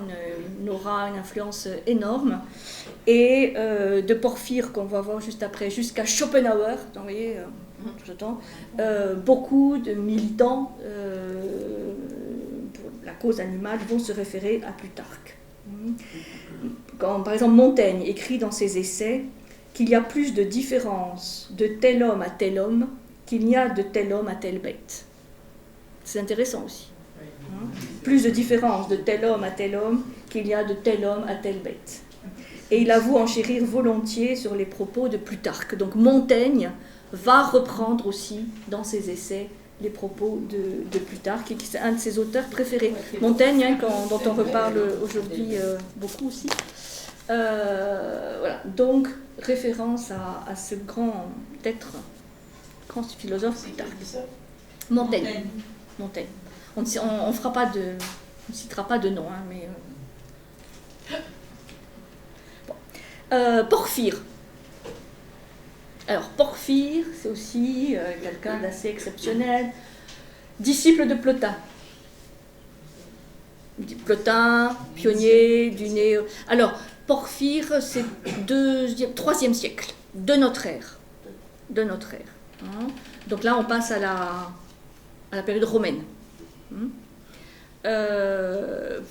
une aura, une influence énorme. Et de Porphyre, qu'on va voir juste après, jusqu'à Schopenhauer, vous voyez, tout le temps, beaucoup de militants pour la cause animale vont se référer à Plutarque. Quand, par exemple, Montaigne écrit dans ses essais qu'il y a plus de différence de tel homme à tel homme qu'il n'y a de tel homme à telle bête. C'est intéressant aussi. Plus de différence de tel homme à tel homme qu'il y a de tel homme à telle bête. Et il avoue enchérir volontiers sur les propos de Plutarque. Donc Montaigne va reprendre aussi dans ses essais les propos de Plutarque, qui c'est un de ses auteurs préférés. Montaigne, dont on reparle aujourd'hui beaucoup aussi. Voilà. Donc, référence à ce grand philosophe Plutarque. Montaigne. On ne citera pas de nom, hein, mais... Porphyre. Alors, Porphyre, c'est aussi quelqu'un d'assez exceptionnel, disciple de Plotin. Plotin, pionnier du néo... Alors, Porphyre, c'est 3e siècle de notre ère. Hein. Donc là, on passe à la période romaine.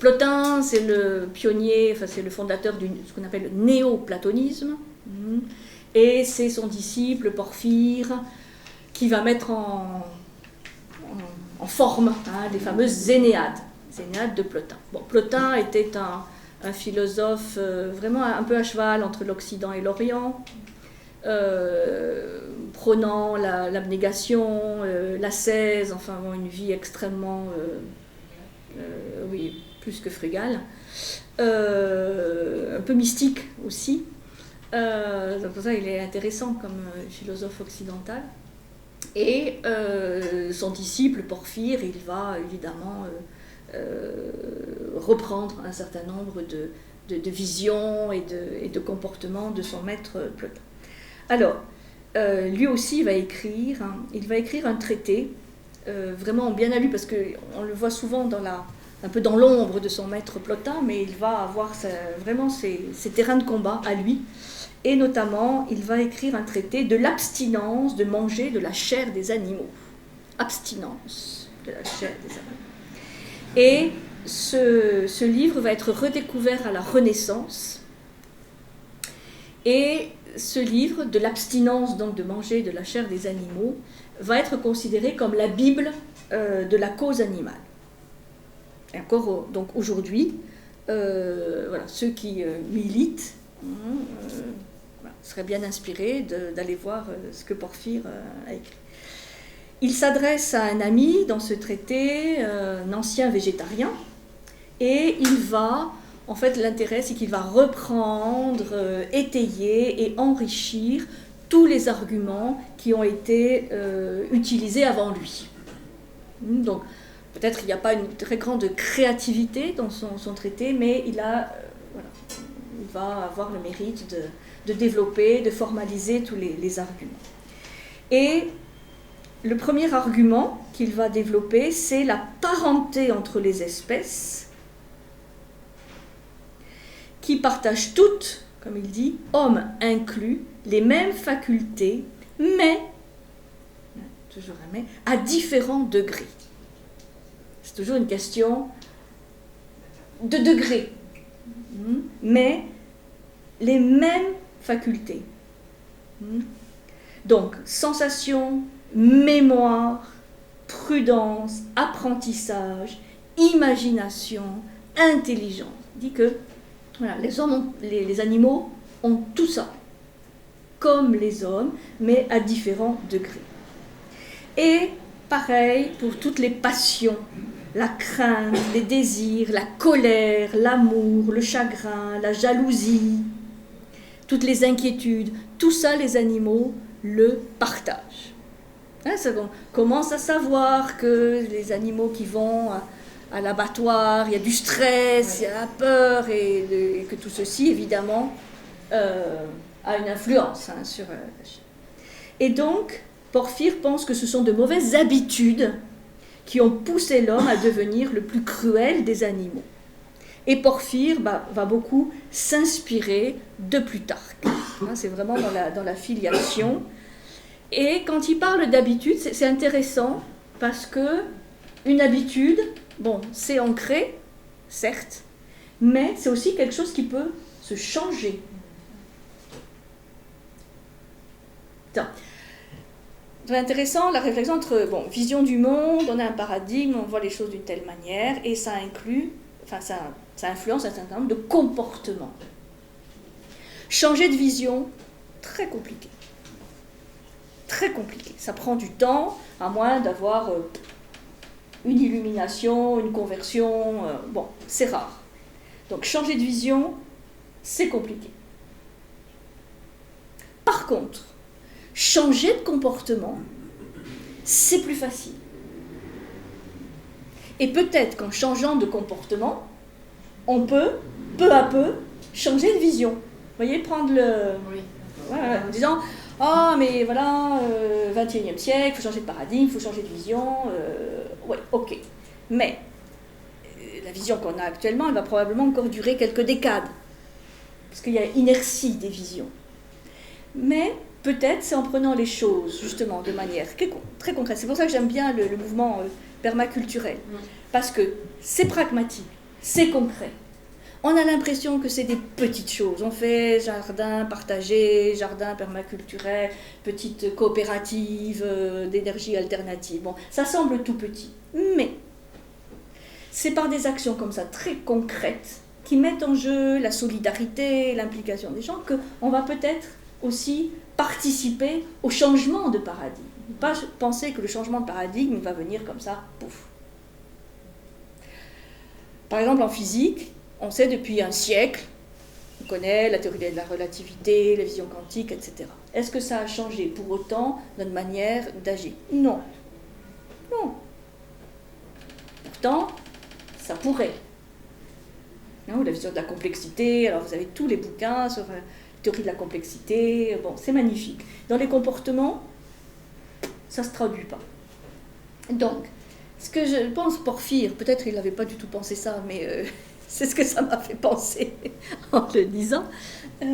Plotin, c'est le pionnier, c'est le fondateur de ce qu'on appelle le néoplatonisme. Et c'est son disciple, Porphyre, qui va mettre en forme les fameuses Énéades de Plotin. Bon, Plotin était un philosophe vraiment un peu à cheval entre l'Occident et l'Orient, prônant l'abnégation, l'ascèse, enfin une vie extrêmement, plus que frugale, un peu mystique aussi. C'est pour ça qu'il est intéressant comme philosophe occidental. Et son disciple Porphyre, il va évidemment reprendre un certain nombre de visions et de comportements de son maître Plotin. Alors, lui aussi il va écrire un traité vraiment bien à lui, parce qu'on le voit souvent un peu dans l'ombre de son maître Plotin, mais il va avoir vraiment ses terrains de combat à lui. Et notamment, il va écrire un traité de l'abstinence de manger de la chair des animaux. Abstinence de la chair des animaux. Et ce livre va être redécouvert à la Renaissance. Et ce livre de l'abstinence, donc de manger de la chair des animaux, va être considéré comme la Bible de la cause animale. Et encore, donc aujourd'hui, ceux qui militent seraient bien inspirés d'aller voir ce que Porphyre a écrit. Il s'adresse à un ami dans ce traité, un ancien végétarien, et il va, en fait, l'intérêt, c'est qu'il va reprendre, étayer et enrichir tous les arguments qui ont été utilisés avant lui. Donc, peut-être il n'y a pas une très grande créativité dans son traité, mais il va avoir le mérite de développer, de formaliser tous les arguments. Et le premier argument qu'il va développer, c'est la parenté entre les espèces qui partagent toutes, comme il dit, hommes inclus, les mêmes facultés, mais, toujours un mais, à différents degrés. C'est toujours une question de degré. Mais les mêmes facultés. Donc, sensation, mémoire, prudence, apprentissage, imagination, intelligence. Il dit que voilà, les animaux ont tout ça, comme les hommes, mais à différents degrés. Et pareil pour toutes les passions, la crainte, les désirs, la colère, l'amour, le chagrin, la jalousie, toutes les inquiétudes, tout ça, les animaux le partagent. Hein, on commence à savoir que les animaux qui vont à l'abattoir, il y a du stress, il y a la peur, et que tout ceci, évidemment, a une influence sur la chair. Et donc, Porphyre pense que ce sont de mauvaises habitudes qui ont poussé l'homme à devenir le plus cruel des animaux. Et Porphyre va beaucoup s'inspirer de Plutarque. Hein, c'est vraiment dans la filiation. Et quand il parle d'habitude, c'est intéressant parce que une habitude, bon, c'est ancré, certes, mais c'est aussi quelque chose qui peut se changer. C'est intéressant la réflexion entre vision du monde, on a un paradigme, on voit les choses d'une telle manière, et ça influence un certain nombre de comportements. Changer de vision, très compliqué. Très compliqué. Ça prend du temps, à moins d'avoir une illumination, une conversion. C'est rare. Donc changer de vision, c'est compliqué. Par contre, changer de comportement, c'est plus facile. Et peut-être qu'en changeant de comportement, on peut, peu à peu, changer de vision. Vous voyez, prendre en disant, mais voilà, 21e siècle, il faut changer de paradigme, il faut changer de vision. Ok. Mais la vision qu'on a actuellement, elle va probablement encore durer quelques décades. Parce qu'il y a inertie des visions. Mais peut-être c'est en prenant les choses, justement, de manière très concrète. C'est pour ça que j'aime bien le mouvement permaculturel. Parce que c'est pragmatique, c'est concret. On a l'impression que c'est des petites choses. On fait jardin partagé, jardin permaculturel, petite coopérative d'énergie alternative. Bon, ça semble tout petit. Mais c'est par des actions comme ça, très concrètes, qui mettent en jeu la solidarité, l'implication des gens, qu'on va peut-être aussi participer au changement de paradigme. Pas penser que le changement de paradigme va venir comme ça, pouf. Par exemple, en physique, on sait depuis un siècle, on connaît la théorie de la relativité, la vision quantique, etc. Est-ce que ça a changé pour autant notre manière d'agir? Non. Non. Pourtant, ça pourrait. Non, la vision de la complexité, alors vous avez tous les bouquins sur la théorie de la complexité, c'est magnifique. Dans les comportements, ça ne se traduit pas. Donc, ce que je pense, Porphyre, peut-être il n'avait pas du tout pensé ça, mais c'est ce que ça m'a fait penser en le disant. La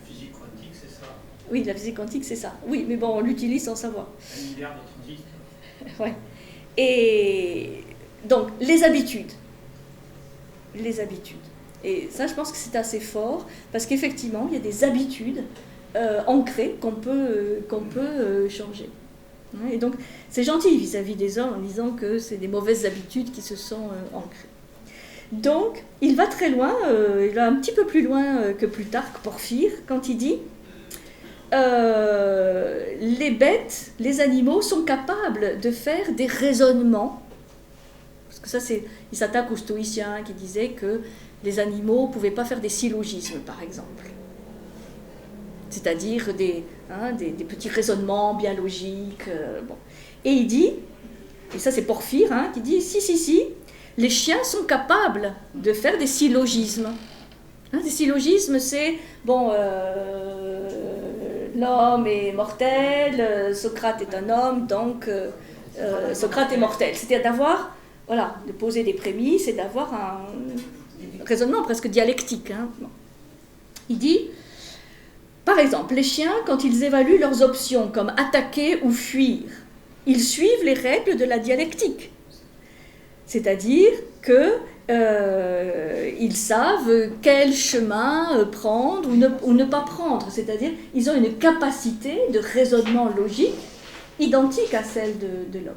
physique quantique, c'est ça. Oui, la physique quantique, c'est ça. Oui, mais on l'utilise sans savoir. Un milliard de transistors. Ouais. Et donc, les habitudes. Les habitudes. Et ça, je pense que c'est assez fort, parce qu'effectivement, il y a des habitudes ancrées qu'on peut changer. Et donc, c'est gentil vis-à-vis des hommes en disant que c'est des mauvaises habitudes qui se sont ancrées. Donc, il va très loin, il va un petit peu plus loin que Plutarque, Porphyre, quand il dit les bêtes, les animaux sont capables de faire des raisonnements. Parce que ça, il s'attaque aux stoïciens qui disaient que les animaux ne pouvaient pas faire des syllogismes, par exemple. C'est-à-dire des petits raisonnements bien logiques. Et il dit, et ça c'est Porphyre, qui dit, si, les chiens sont capables de faire des syllogismes. Des syllogismes, c'est, l'homme est mortel, Socrate est un homme, donc Socrate est mortel. C'est-à-dire d'avoir, de poser des prémices et d'avoir un raisonnement presque dialectique. Il dit, par exemple, les chiens, quand ils évaluent leurs options comme attaquer ou fuir, ils suivent les règles de la dialectique. C'est-à-dire qu'ils ils savent quel chemin prendre ou ne pas prendre, c'est-à-dire ils ont une capacité de raisonnement logique identique à celle de l'homme.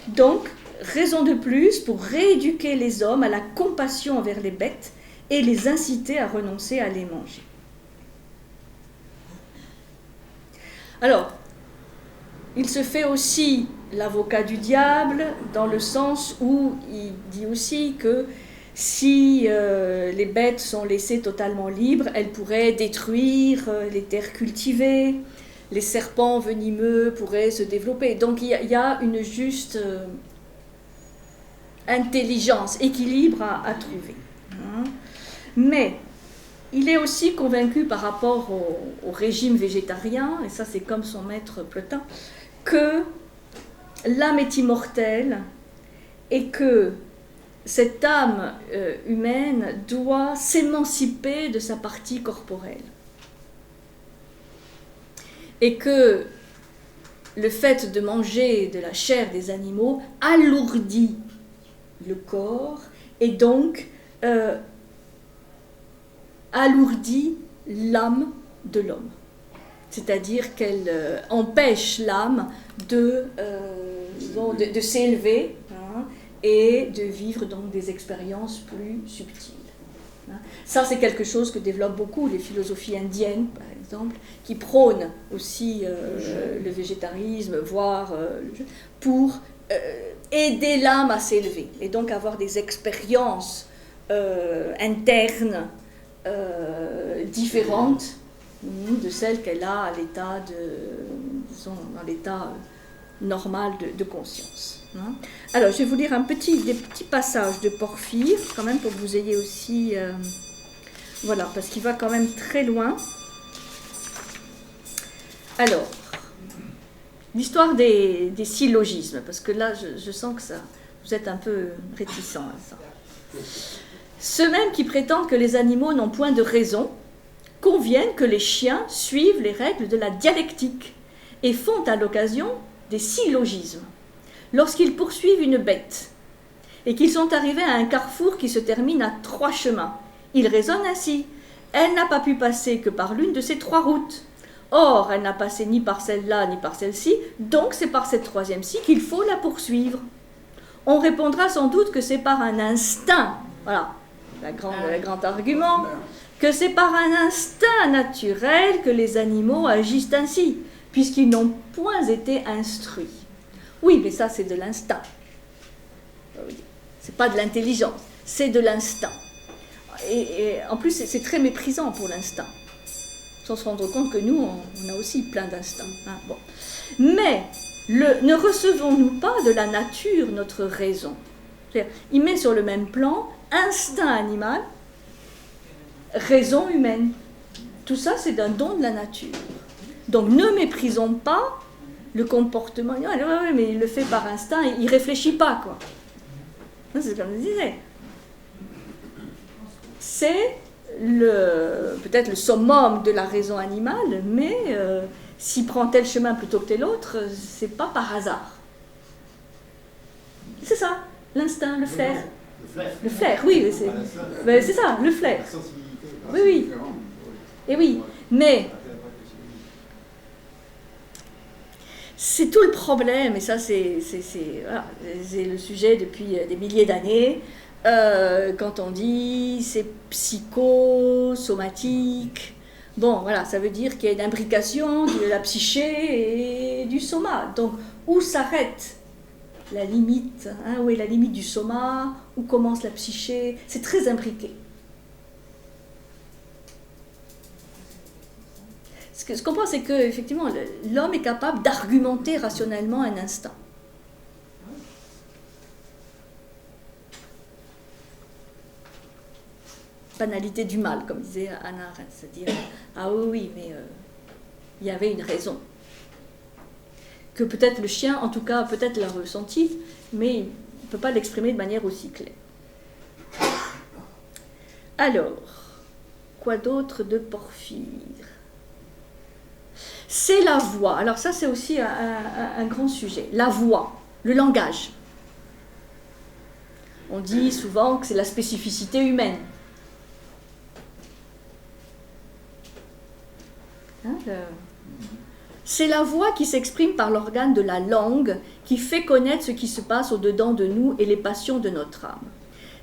Donc, raison de plus pour rééduquer les hommes à la compassion envers les bêtes et les inciter à renoncer à les manger. Alors, il se fait aussi l'avocat du diable dans le sens où il dit aussi que si les bêtes sont laissées totalement libres, elles pourraient détruire les terres cultivées, les serpents venimeux pourraient se développer. Donc il y a une juste intelligence, équilibre à trouver. Mais il est aussi convaincu par rapport au régime végétarien, et ça c'est comme son maître Plotin, que l'âme est immortelle et que cette âme humaine doit s'émanciper de sa partie corporelle. Et que le fait de manger de la chair des animaux alourdit le corps et donc alourdit l'âme de l'homme. C'est-à-dire qu'elle empêche l'âme de s'élever et de vivre donc des expériences plus subtiles. Ça, c'est quelque chose que développent beaucoup les philosophies indiennes, par exemple, qui prônent aussi le végétarisme, voire pour aider l'âme à s'élever et donc avoir des expériences internes différentes de celles qu'elle a à l'état dans l'état normal de conscience. Alors, je vais vous lire des petits passages de Porphyre, quand même, pour que vous ayez aussi... voilà, parce qu'il va quand même très loin. Alors, l'histoire des syllogismes, parce que là, je sens que ça, vous êtes un peu réticents à ça. Ceux mêmes qui prétendent que les animaux n'ont point de raison conviennent que les chiens suivent les règles de la dialectique et font à l'occasion des syllogismes. Lorsqu'ils poursuivent une bête et qu'ils sont arrivés à un carrefour qui se termine à 3 chemins, ils raisonnent ainsi. Elle n'a pas pu passer que par l'une de ces 3 routes. Or, elle n'a passé ni par celle-là ni par celle-ci, donc c'est par cette 3e-ci qu'il faut la poursuivre. On répondra sans doute que c'est par un instinct, voilà, le grand argument, que c'est par un instinct naturel que les animaux agissent ainsi, puisqu'ils n'ont point été instruits. Oui, mais ça c'est de l'instinct. C'est pas de l'intelligence, c'est de l'instinct. Et en plus, c'est très méprisant pour l'instinct. Sans se rendre compte que nous, on a aussi plein d'instincts. Bon. Mais ne recevons-nous pas de la nature notre raison? C'est-à-dire, il met sur le même plan instinct animal, raison humaine. Tout ça, c'est un don de la nature. Donc, ne méprisons pas le comportement. Oui, mais il le fait par instinct, il ne réfléchit pas, quoi. C'est comme je disais. C'est peut-être le summum de la raison animale, mais s'il prend tel chemin plutôt que tel autre, c'est pas par hasard. C'est ça, l'instinct, le flair. Le flair, oui, c'est ça, le flair. Oui, oui. Et oui, mais c'est tout le problème, et ça c'est le sujet depuis des milliers d'années. Quand on dit c'est psychosomatique, bon voilà, ça veut dire qu'il y a une imbrication de la psyché et du soma. Donc où s'arrête la limite, où est la limite du soma, où commence la psyché, c'est très imbriqué. Ce qu'on pense, c'est que effectivement l'homme est capable d'argumenter rationnellement un instinct. Banalité du mal, comme disait Hannah Arendt, c'est-à-dire ah oui, mais il y avait une raison. Que peut-être le chien, en tout cas, peut-être l'a ressenti, mais il ne peut pas l'exprimer de manière aussi claire. Alors, quoi d'autre de Porphyre? C'est la voix. Alors ça, c'est aussi un grand sujet. La voix, le langage. On dit souvent que c'est la spécificité humaine. Hein, c'est la voix qui s'exprime par l'organe de la langue qui fait connaître ce qui se passe au-dedans de nous et les passions de notre âme.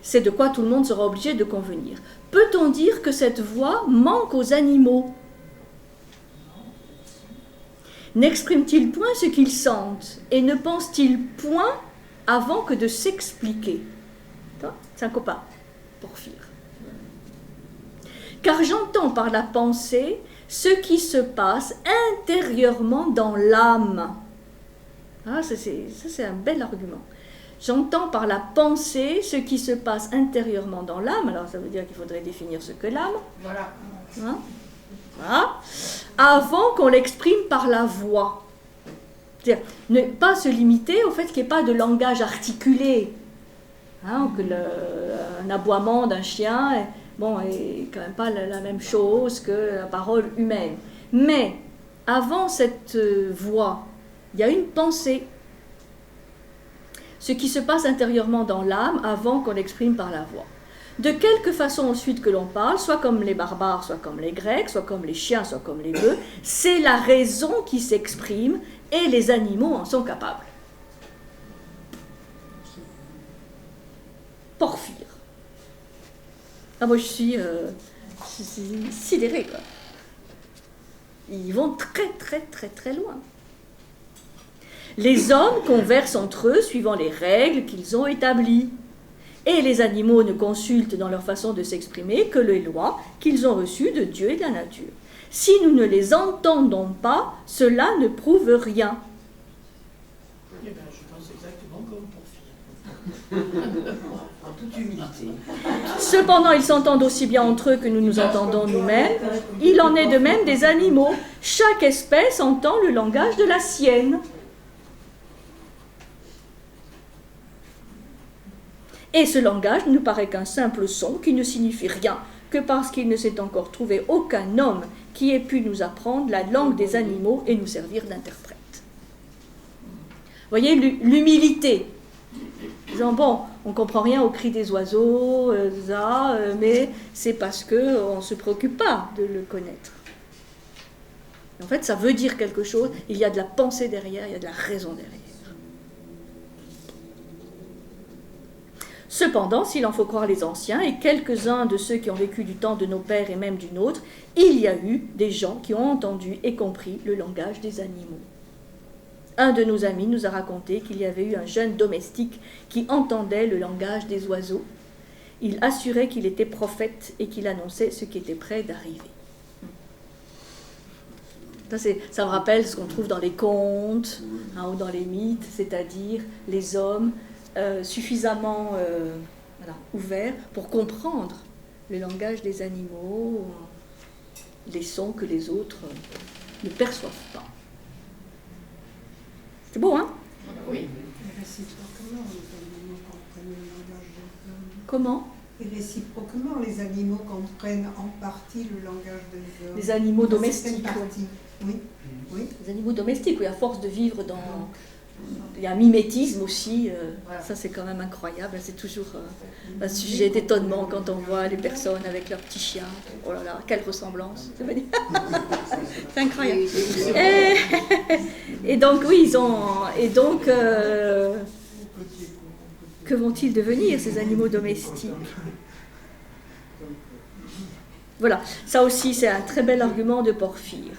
C'est de quoi tout le monde sera obligé de convenir. Peut-on dire que cette voix manque aux animaux? N'expriment-ils point ce qu'ils sentent et ne pensent-ils point avant que de s'expliquer? C'est un copain, Porphyre. Car j'entends par la pensée ce qui se passe intérieurement dans l'âme. Ah, ça c'est un bel argument. J'entends par la pensée ce qui se passe intérieurement dans l'âme. Alors ça veut dire qu'il faudrait définir ce que l'âme. Voilà. Hein? Voilà. Avant qu'on l'exprime par la voix. C'est-à-dire ne pas se limiter au fait qu'il n'y ait pas de langage articulé. Hein, que un aboiement d'un chien est quand même pas la même chose que la parole humaine. Mais avant cette voix, il y a une pensée. Ce qui se passe intérieurement dans l'âme avant qu'on l'exprime par la voix. De quelque façon ensuite que l'on parle, soit comme les barbares, soit comme les Grecs, soit comme les chiens, soit comme les bœufs, c'est la raison qui s'exprime et les animaux en sont capables. Porphyre. Ah, moi je suis sidérée, quoi. Ils vont très très très très loin. Les hommes conversent entre eux suivant les règles qu'ils ont établies. Et les animaux ne consultent dans leur façon de s'exprimer que les lois qu'ils ont reçues de Dieu et de la nature. Si nous ne les entendons pas, cela ne prouve rien. Eh bien, je pense exactement comme Porphyre. En toute humilité. Cependant, ils s'entendent aussi bien entre eux que nous nous entendons nous-mêmes. Il en est de même des animaux. Chaque espèce entend le langage de la sienne. Et ce langage ne nous paraît qu'un simple son qui ne signifie rien, que parce qu'il ne s'est encore trouvé aucun homme qui ait pu nous apprendre la langue des animaux et nous servir d'interprète. Vous voyez l'humilité. Disant, bon, on ne comprend rien au cri des oiseaux, mais c'est parce qu'on ne se préoccupe pas de le connaître. En fait, ça veut dire quelque chose, il y a de la pensée derrière, il y a de la raison derrière. Cependant, s'il en faut croire les anciens, et quelques-uns de ceux qui ont vécu du temps de nos pères et même du nôtre, il y a eu des gens qui ont entendu et compris le langage des animaux. Un de nos amis nous a raconté qu'il y avait eu un jeune domestique qui entendait le langage des oiseaux. Il assurait qu'il était prophète et qu'il annonçait ce qui était près d'arriver. Ça me rappelle ce qu'on trouve dans les contes ou dans les mythes, c'est-à-dire les hommes suffisamment ouverts pour comprendre le langage des animaux, les sons que les autres ne perçoivent pas. C'est beau, hein? Oui. Et réciproquement, les animaux comprennent le langage des hommes. Comment? Et réciproquement, les animaux comprennent en partie le langage des hommes. Les animaux domestiques. Oui. Oui. Les animaux domestiques, oui, à force de vivre dans... Il y a un mimétisme aussi, ça c'est quand même incroyable, c'est toujours un sujet d'étonnement quand on voit les personnes avec leurs petits chiens. Oh là là, quelle ressemblance! C'est incroyable. Et donc oui, ils ont... Et donc, que vont-ils devenir ces animaux domestiques? Voilà, ça aussi c'est un très bel argument de Porphyre.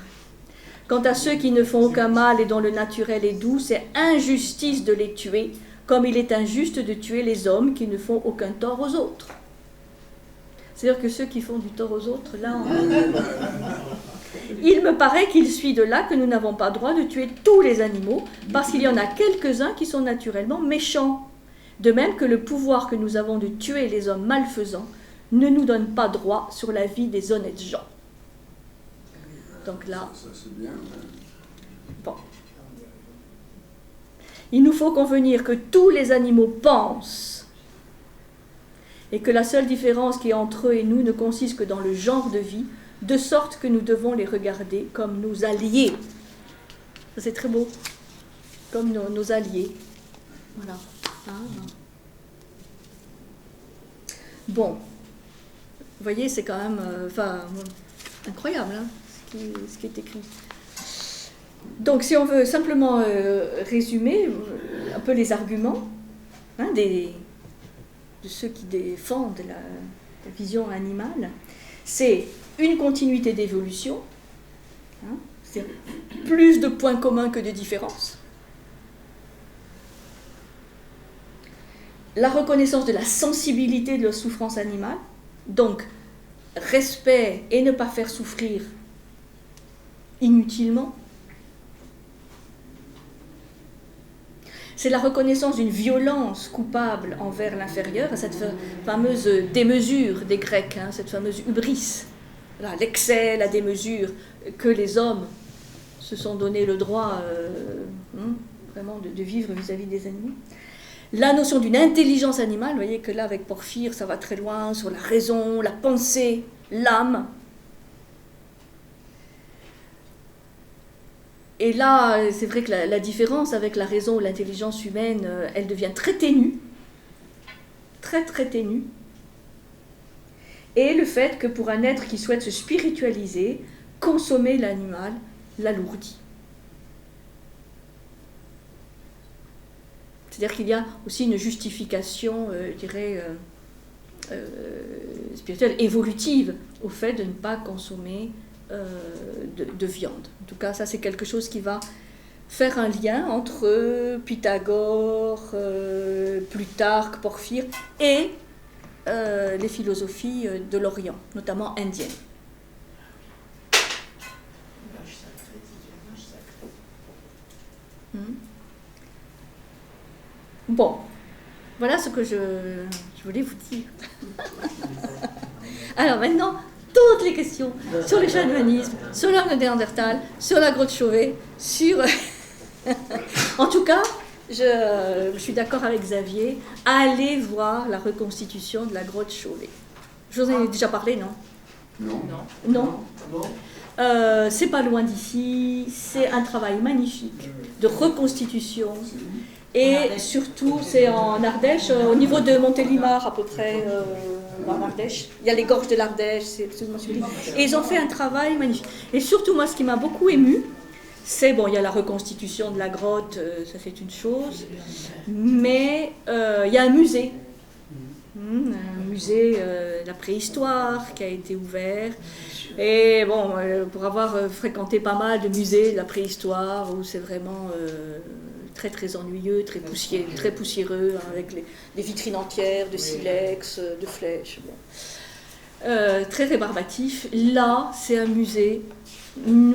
Quant à ceux qui ne font aucun mal et dont le naturel est doux, c'est injustice de les tuer, comme il est injuste de tuer les hommes qui ne font aucun tort aux autres. C'est-à-dire que ceux qui font du tort aux autres, là, il me paraît qu'il suit de là que nous n'avons pas droit de tuer tous les animaux, parce qu'il y en a quelques-uns qui sont naturellement méchants. De même que le pouvoir que nous avons de tuer les hommes malfaisants ne nous donne pas droit sur la vie des honnêtes gens. Donc là, ça c'est bien. Bon. Il nous faut convenir que tous les animaux pensent et que la seule différence qui est entre eux et nous ne consiste que dans le genre de vie, de sorte que nous devons les regarder comme nos alliés. Ça c'est très beau, comme nos alliés. Voilà. Bon, vous voyez, c'est quand même incroyable hein, ce qui est écrit. Donc, si on veut simplement résumer un peu les arguments hein, de ceux qui défendent la vision animale, c'est une continuité d'évolution, hein, c'est plus de points communs que de différences, la reconnaissance de la sensibilité de la souffrance animale, donc respect et ne pas faire souffrir inutilement. C'est la reconnaissance d'une violence coupable envers l'inférieur, cette fameuse démesure des Grecs, hein, cette fameuse hubris, voilà, l'excès, la démesure, que les hommes se sont donné le droit vraiment de vivre vis-à-vis des animaux. La notion d'une intelligence animale, vous voyez que là avec Porphyre ça va très loin, sur la raison, la pensée, l'âme. Et là, c'est vrai que la différence avec la raison ou l'intelligence humaine, elle devient très ténue, très très ténue. Et le fait que pour un être qui souhaite se spiritualiser, consommer l'animal l'alourdit. C'est-à-dire qu'il y a aussi une justification, je dirais, spirituelle, évolutive, au fait de ne pas consommer de viande. En tout cas, ça c'est quelque chose qui va faire un lien entre Pythagore, Plutarque, Porphyre et les philosophies de l'Orient, notamment indiennes. Bon, voilà ce que je voulais vous dire. Alors maintenant, toutes les questions sur le chamanisme, sur l'homme de Néandertal, sur la grotte Chauvet, sur... En tout cas, je suis d'accord avec Xavier, allez voir la reconstitution de la grotte Chauvet. Je vous en ai déjà parlé, non ? Non. C'est pas loin d'ici, c'est un travail magnifique de reconstitution. Et surtout, c'est en Ardèche, au niveau de Montélimar à peu près, en Ardèche. Il y a les gorges de l'Ardèche, c'est absolument sublime. Et ils ont fait un travail magnifique. Et surtout, moi, ce qui m'a beaucoup émue, c'est, bon, il y a la reconstitution de la grotte, ça c'est une chose, mais il y a un musée. Un musée de la préhistoire qui a été ouvert. Et bon, pour avoir fréquenté pas mal de musées de la préhistoire, où c'est vraiment... très très ennuyeux, très poussiéreux, hein, avec des vitrines entières de silex, de flèches. Bon. Très rébarbatif. Là, c'est un musée, une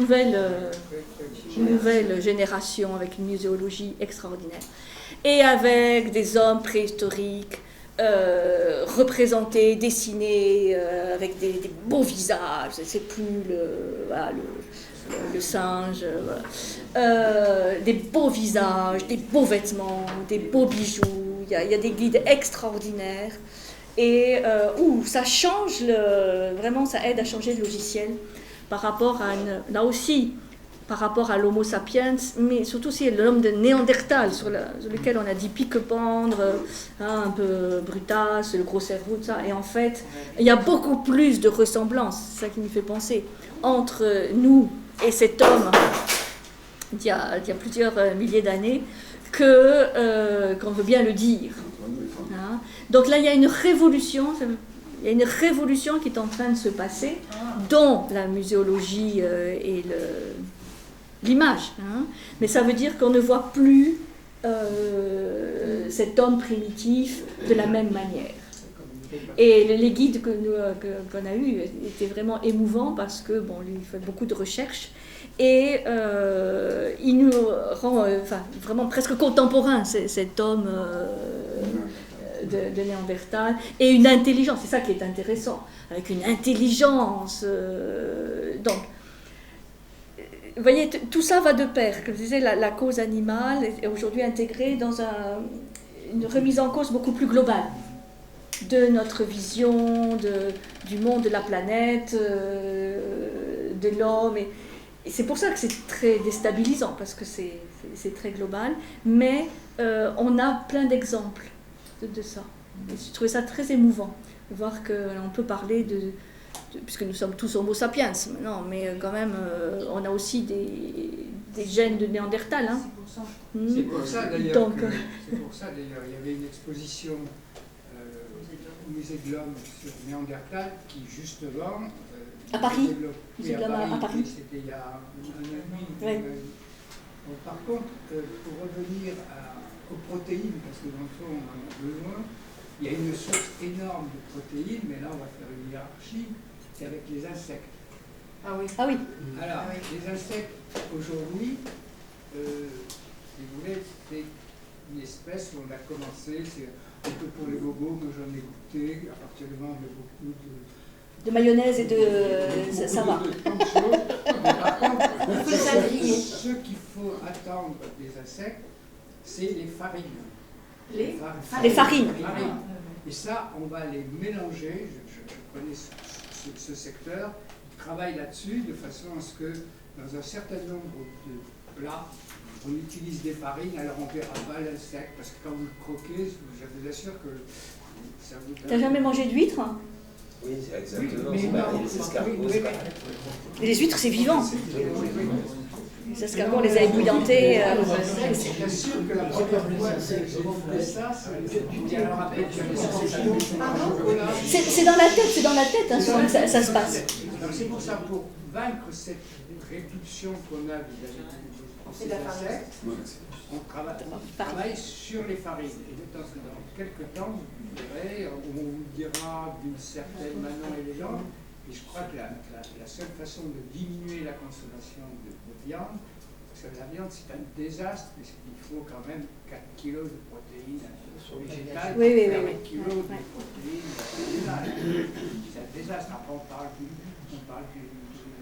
nouvelle génération avec une muséologie extraordinaire. Et avec des hommes préhistoriques représentés, dessinés, avec des beaux visages. C'est plus le singe, des beaux visages, des beaux vêtements, des beaux bijoux. Il y a des guides extraordinaires. Et ça change, vraiment ça aide à changer le logiciel par rapport à là aussi, par rapport à l'homo sapiens, mais surtout c'est l'homme de Néandertal sur lequel on a dit pique-pendre, un peu brutasse, le gros cerveau, tout ça. Et en fait, il y a beaucoup plus de ressemblances, c'est ça qui me fait penser, entre nous et cet homme d'il y a plusieurs milliers d'années qu'on veut bien le dire. Hein. Donc là, il y a une révolution. Il y a une révolution qui est en train de se passer, dont la muséologie et l'image. Hein. Mais ça veut dire qu'on ne voit plus cet homme primitif de la même manière. Et les guides qu'on a eus étaient vraiment émouvants parce que, bon, lui, il fait beaucoup de recherches et il nous rend vraiment presque contemporain, cet homme de Néandertal, et une intelligence, c'est ça qui est intéressant, avec une intelligence. Donc, vous voyez, tout ça va de pair. Comme je disais, la cause animale est aujourd'hui intégrée dans une remise en cause beaucoup plus globale de notre vision du monde, de la planète, de l'homme. Et c'est pour ça que c'est très déstabilisant, parce que c'est très global. Mais on a plein d'exemples de ça. Et je trouvais ça très émouvant voir qu'on peut parler puisque nous sommes tous homo sapiens maintenant, mais quand même, on a aussi des gènes de Néandertal. Hein. C'est pour ça d'ailleurs il y avait une exposition au musée de l'homme sur Néandertal qui justement à Paris. Oui, à Paris. C'était il y a un an et demi. Bon, par contre, pour revenir aux protéines, parce que dans le fond on en a besoin, il y a une source énorme de protéines, mais là on va faire une hiérarchie, c'est avec les insectes. Ah oui. Ah oui. Alors, les insectes aujourd'hui, si vous voulez, c'est une espèce où on a commencé, c'est un peu pour les bobos que j'en ai goûté, à partir du moment où il y a beaucoup de mayonnaise et de... ça va. Par contre, ce qu'il faut attendre des insectes, c'est les farines. Les farines. Et ça, on va les mélanger. Je connais ce secteur. Ils travaillent là-dessus de façon à ce que dans un certain nombre de plats, on utilise des farines, alors on ne verra pas l'insecte, parce que quand vous le croquez, je vous assure que ça vous... T'as jamais mangé d'huîtres? Oui, exactement. Les escargots. Et les huîtres, c'est vivant. Les escargots, on les a ébouillantés. Bien sûr que la première fois que j'ai fait ça, c'est dans la tête, hein, ça se passe. C'est pour ça, pour vaincre cette répulsion qu'on a vis-à-vis des insectes, on travaille sur les farines. Et dans quelques temps, vous verrez, on vous dira d'une certaine manière élégante, et je crois que la seule façon de diminuer la consommation de viande, parce que la viande c'est un désastre, puisqu'il faut quand même 4 kg de protéines végétales, 4 kg de protéines animales. C'est un désastre. Après on parle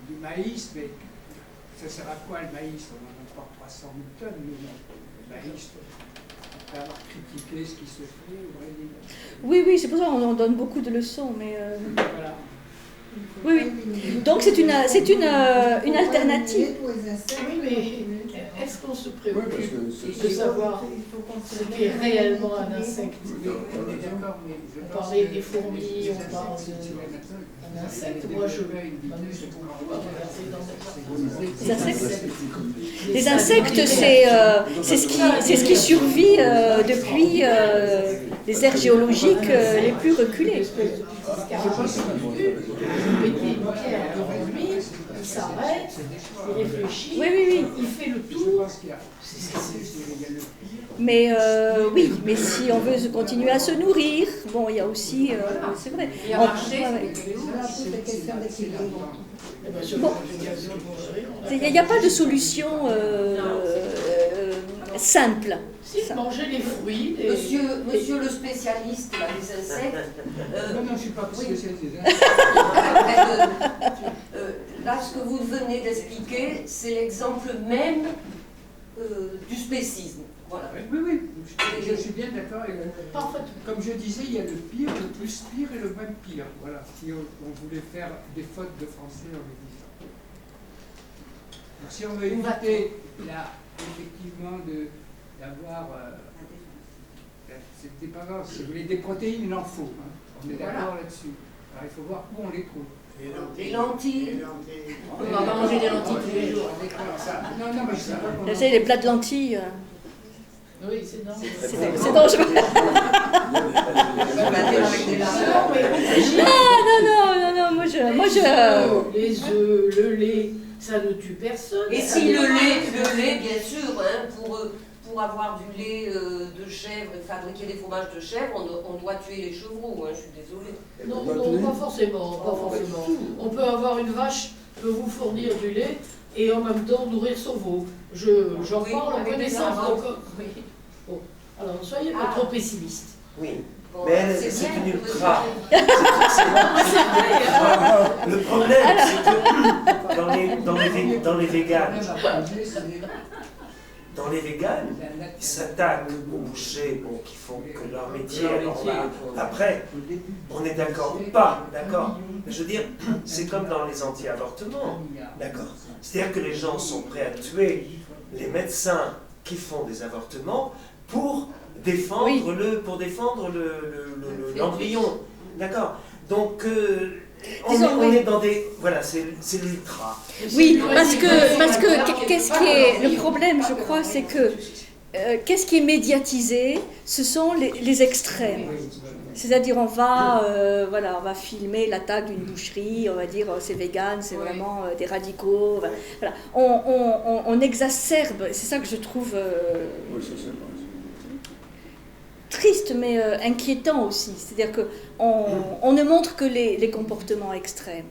du maïs, mais ça sert à quoi le maïs? On en importe 300 000 tonnes, mais le maïs, après avoir critiqué ce qui se fait, oui, c'est pour ça qu'on donne beaucoup de leçons, mais... Voilà. Oui. Donc c'est une alternative. Oui, mais est-ce qu'on se préoccupe de savoir ce qu'est réellement un insecte? On parlait des fourmis, on parle d'un insecte. Moi, je m'amuse beaucoup à regarder dans les insectes. Les insectes, c'est ce qui survit depuis les aires géologiques les plus reculées. Péter une pierre devant lui, il s'arrête, il réfléchit, il fait le tour. Mais mais si on veut continuer à se nourrir, bon, il y a aussi, c'est vrai. Il n'y a pas de solution simple. Si, manger les fruits. Monsieur le spécialiste là, des insectes. Non, je ne suis pas spécialiste des insectes. Là, ce que vous venez d'expliquer, c'est l'exemple même du spécisme. Voilà. Oui, je suis bien d'accord avec vous. Comme je disais, il y a le pire, le plus pire et le moins pire. Voilà, si on voulait faire des fautes de français, on le dit ça. Donc, si on veut éviter, là, effectivement, d'avoir cette dépendance, si vous voulez des protéines, il en faut. Hein. On est d'accord là-dessus. Alors, il faut voir où on les trouve. Les lentilles. On va pas manger des lentilles tous les jours. Non, mais je sais pas comment... Vous savez, les plats de lentilles... Oui, c'est dangereux. C'est dangereux. Non, moi je... Les œufs, le lait, ça ne tue personne. Et si le lait, bien sûr, hein, pour avoir du lait de chèvre et fabriquer des fromages de chèvre, on doit tuer les chevreaux, hein, je suis désolée. Non, pas forcément. On peut avoir une vache qui peut vous fournir du lait et en même temps nourrir son veau. J'en parle en connaissance encore. Oui. Bon, alors ne soyez pas trop pessimiste. Oui, bon, mais c'est une ultra. Le problème, c'est que dans les véganes, ils s'attaquent aux bouchers qui font que leur métier. Après, on est d'accord ou pas, d'accord. Mais je veux dire, c'est comme dans les anti-avortements, d'accord. C'est-à-dire que les gens sont prêts à tuer les médecins qui font des avortements pour défendre l'embryon. D'accord. Donc, on est dans des... Voilà, c'est l'ultra. Oui, parce que qu'est-ce qui est... Le problème, je crois, c'est que qu'est-ce qui est médiatisé, ce sont les extrêmes. C'est-à-dire, on va filmer l'attaque d'une boucherie, on va dire c'est vegan, c'est vraiment des radicaux. Voilà. On exacerbe, c'est ça que je trouve triste, mais inquiétant aussi. C'est-à-dire qu'on ne montre que les comportements extrêmes.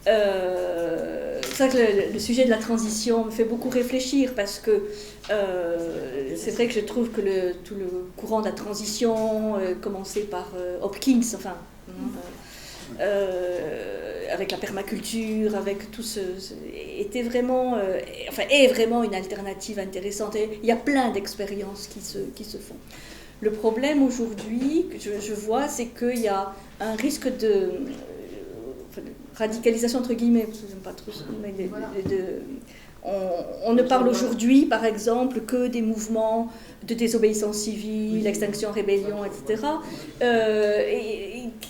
C'est ça que le sujet de la transition me fait beaucoup réfléchir, parce que c'est vrai que je trouve que tout le courant de la transition, commencé par Hopkins, avec la permaculture, avec tout est vraiment une alternative intéressante. Et il y a plein d'expériences qui se font. Le problème aujourd'hui, que je vois, c'est qu'il y a un risque de radicalisation entre guillemets, parce que j'aime pas trop ça, mais on ne parle aujourd'hui, par exemple, que des mouvements de désobéissance civile, extinction, rébellion, etc.,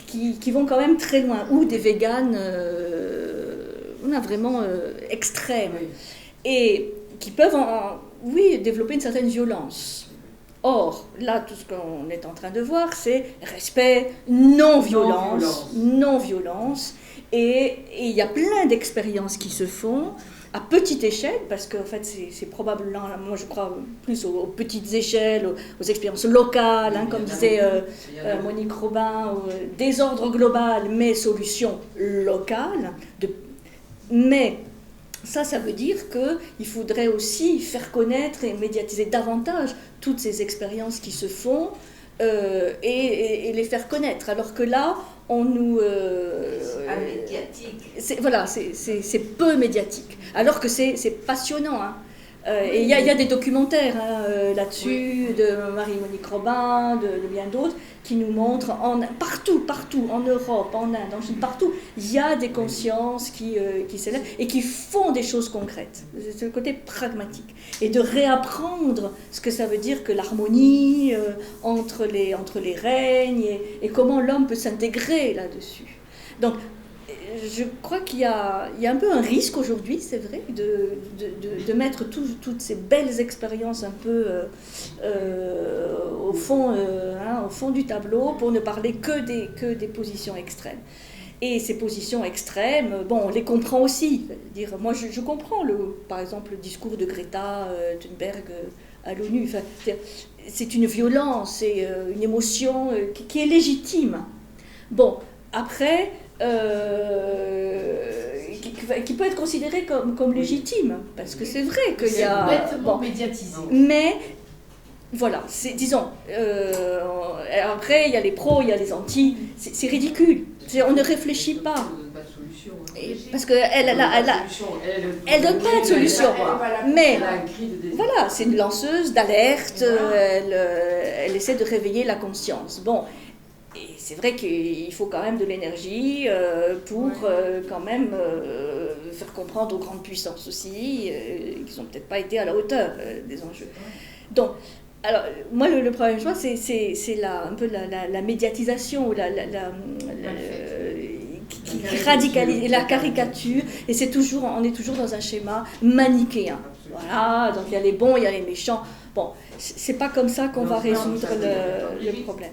qui vont quand même très loin, ou des véganes, vraiment extrêmes, et qui peuvent, développer une certaine violence. Or, là, tout ce qu'on est en train de voir, c'est respect, non-violence, et il y a plein d'expériences qui se font à petite échelle, parce qu'en fait, c'est probablement, moi je crois plus aux petites échelles, aux expériences locales, comme disait Monique Robin, désordre global, mais solution locale. Mais ça veut dire qu'il faudrait aussi faire connaître et médiatiser davantage toutes ces expériences qui se font et les faire connaître. Alors que là, on nous... médiatique. C'est peu médiatique. Alors que c'est passionnant. Et il y a des documentaires là-dessus, de Marie-Monique Robin, de bien d'autres, qui nous montrent partout, en Europe, en Inde, en Chine, partout, il y a des consciences qui s'élèvent et qui font des choses concrètes. C'est le côté pragmatique. Et de réapprendre ce que ça veut dire que l'harmonie entre les règnes et comment l'homme peut s'intégrer là-dessus. Donc, je crois qu'il y a un peu un risque aujourd'hui, c'est vrai, de mettre toutes ces belles expériences un peu au fond du tableau, pour ne parler que des positions extrêmes. Et ces positions extrêmes, on les comprend aussi. Moi, je comprends, par exemple, le discours de Greta Thunberg à l'ONU. C'est une violence, c'est une émotion qui est légitime. Bon, après... qui peut être considéré comme légitime, parce que c'est vrai qu'il y a... bêtement médiatisé. Mais, voilà, disons, après il y a les pros, il y a les anti, c'est ridicule, on ne réfléchit pas. Parce qu'elle donne pas de solution, mais voilà, c'est une lanceuse d'alerte, elle essaie de réveiller la conscience. Bon, et c'est vrai qu'il faut quand même de l'énergie pour quand même faire comprendre aux grandes puissances aussi qu'ils n'ont peut-être pas été à la hauteur des enjeux. Donc, alors, moi, le problème, je vois, c'est un peu la médiatisation, qui radicalise, la caricature, et on est toujours dans un schéma manichéen. Voilà, donc il y a les bons, il y a les méchants. Bon, c'est pas comme ça qu'on va résoudre le problème.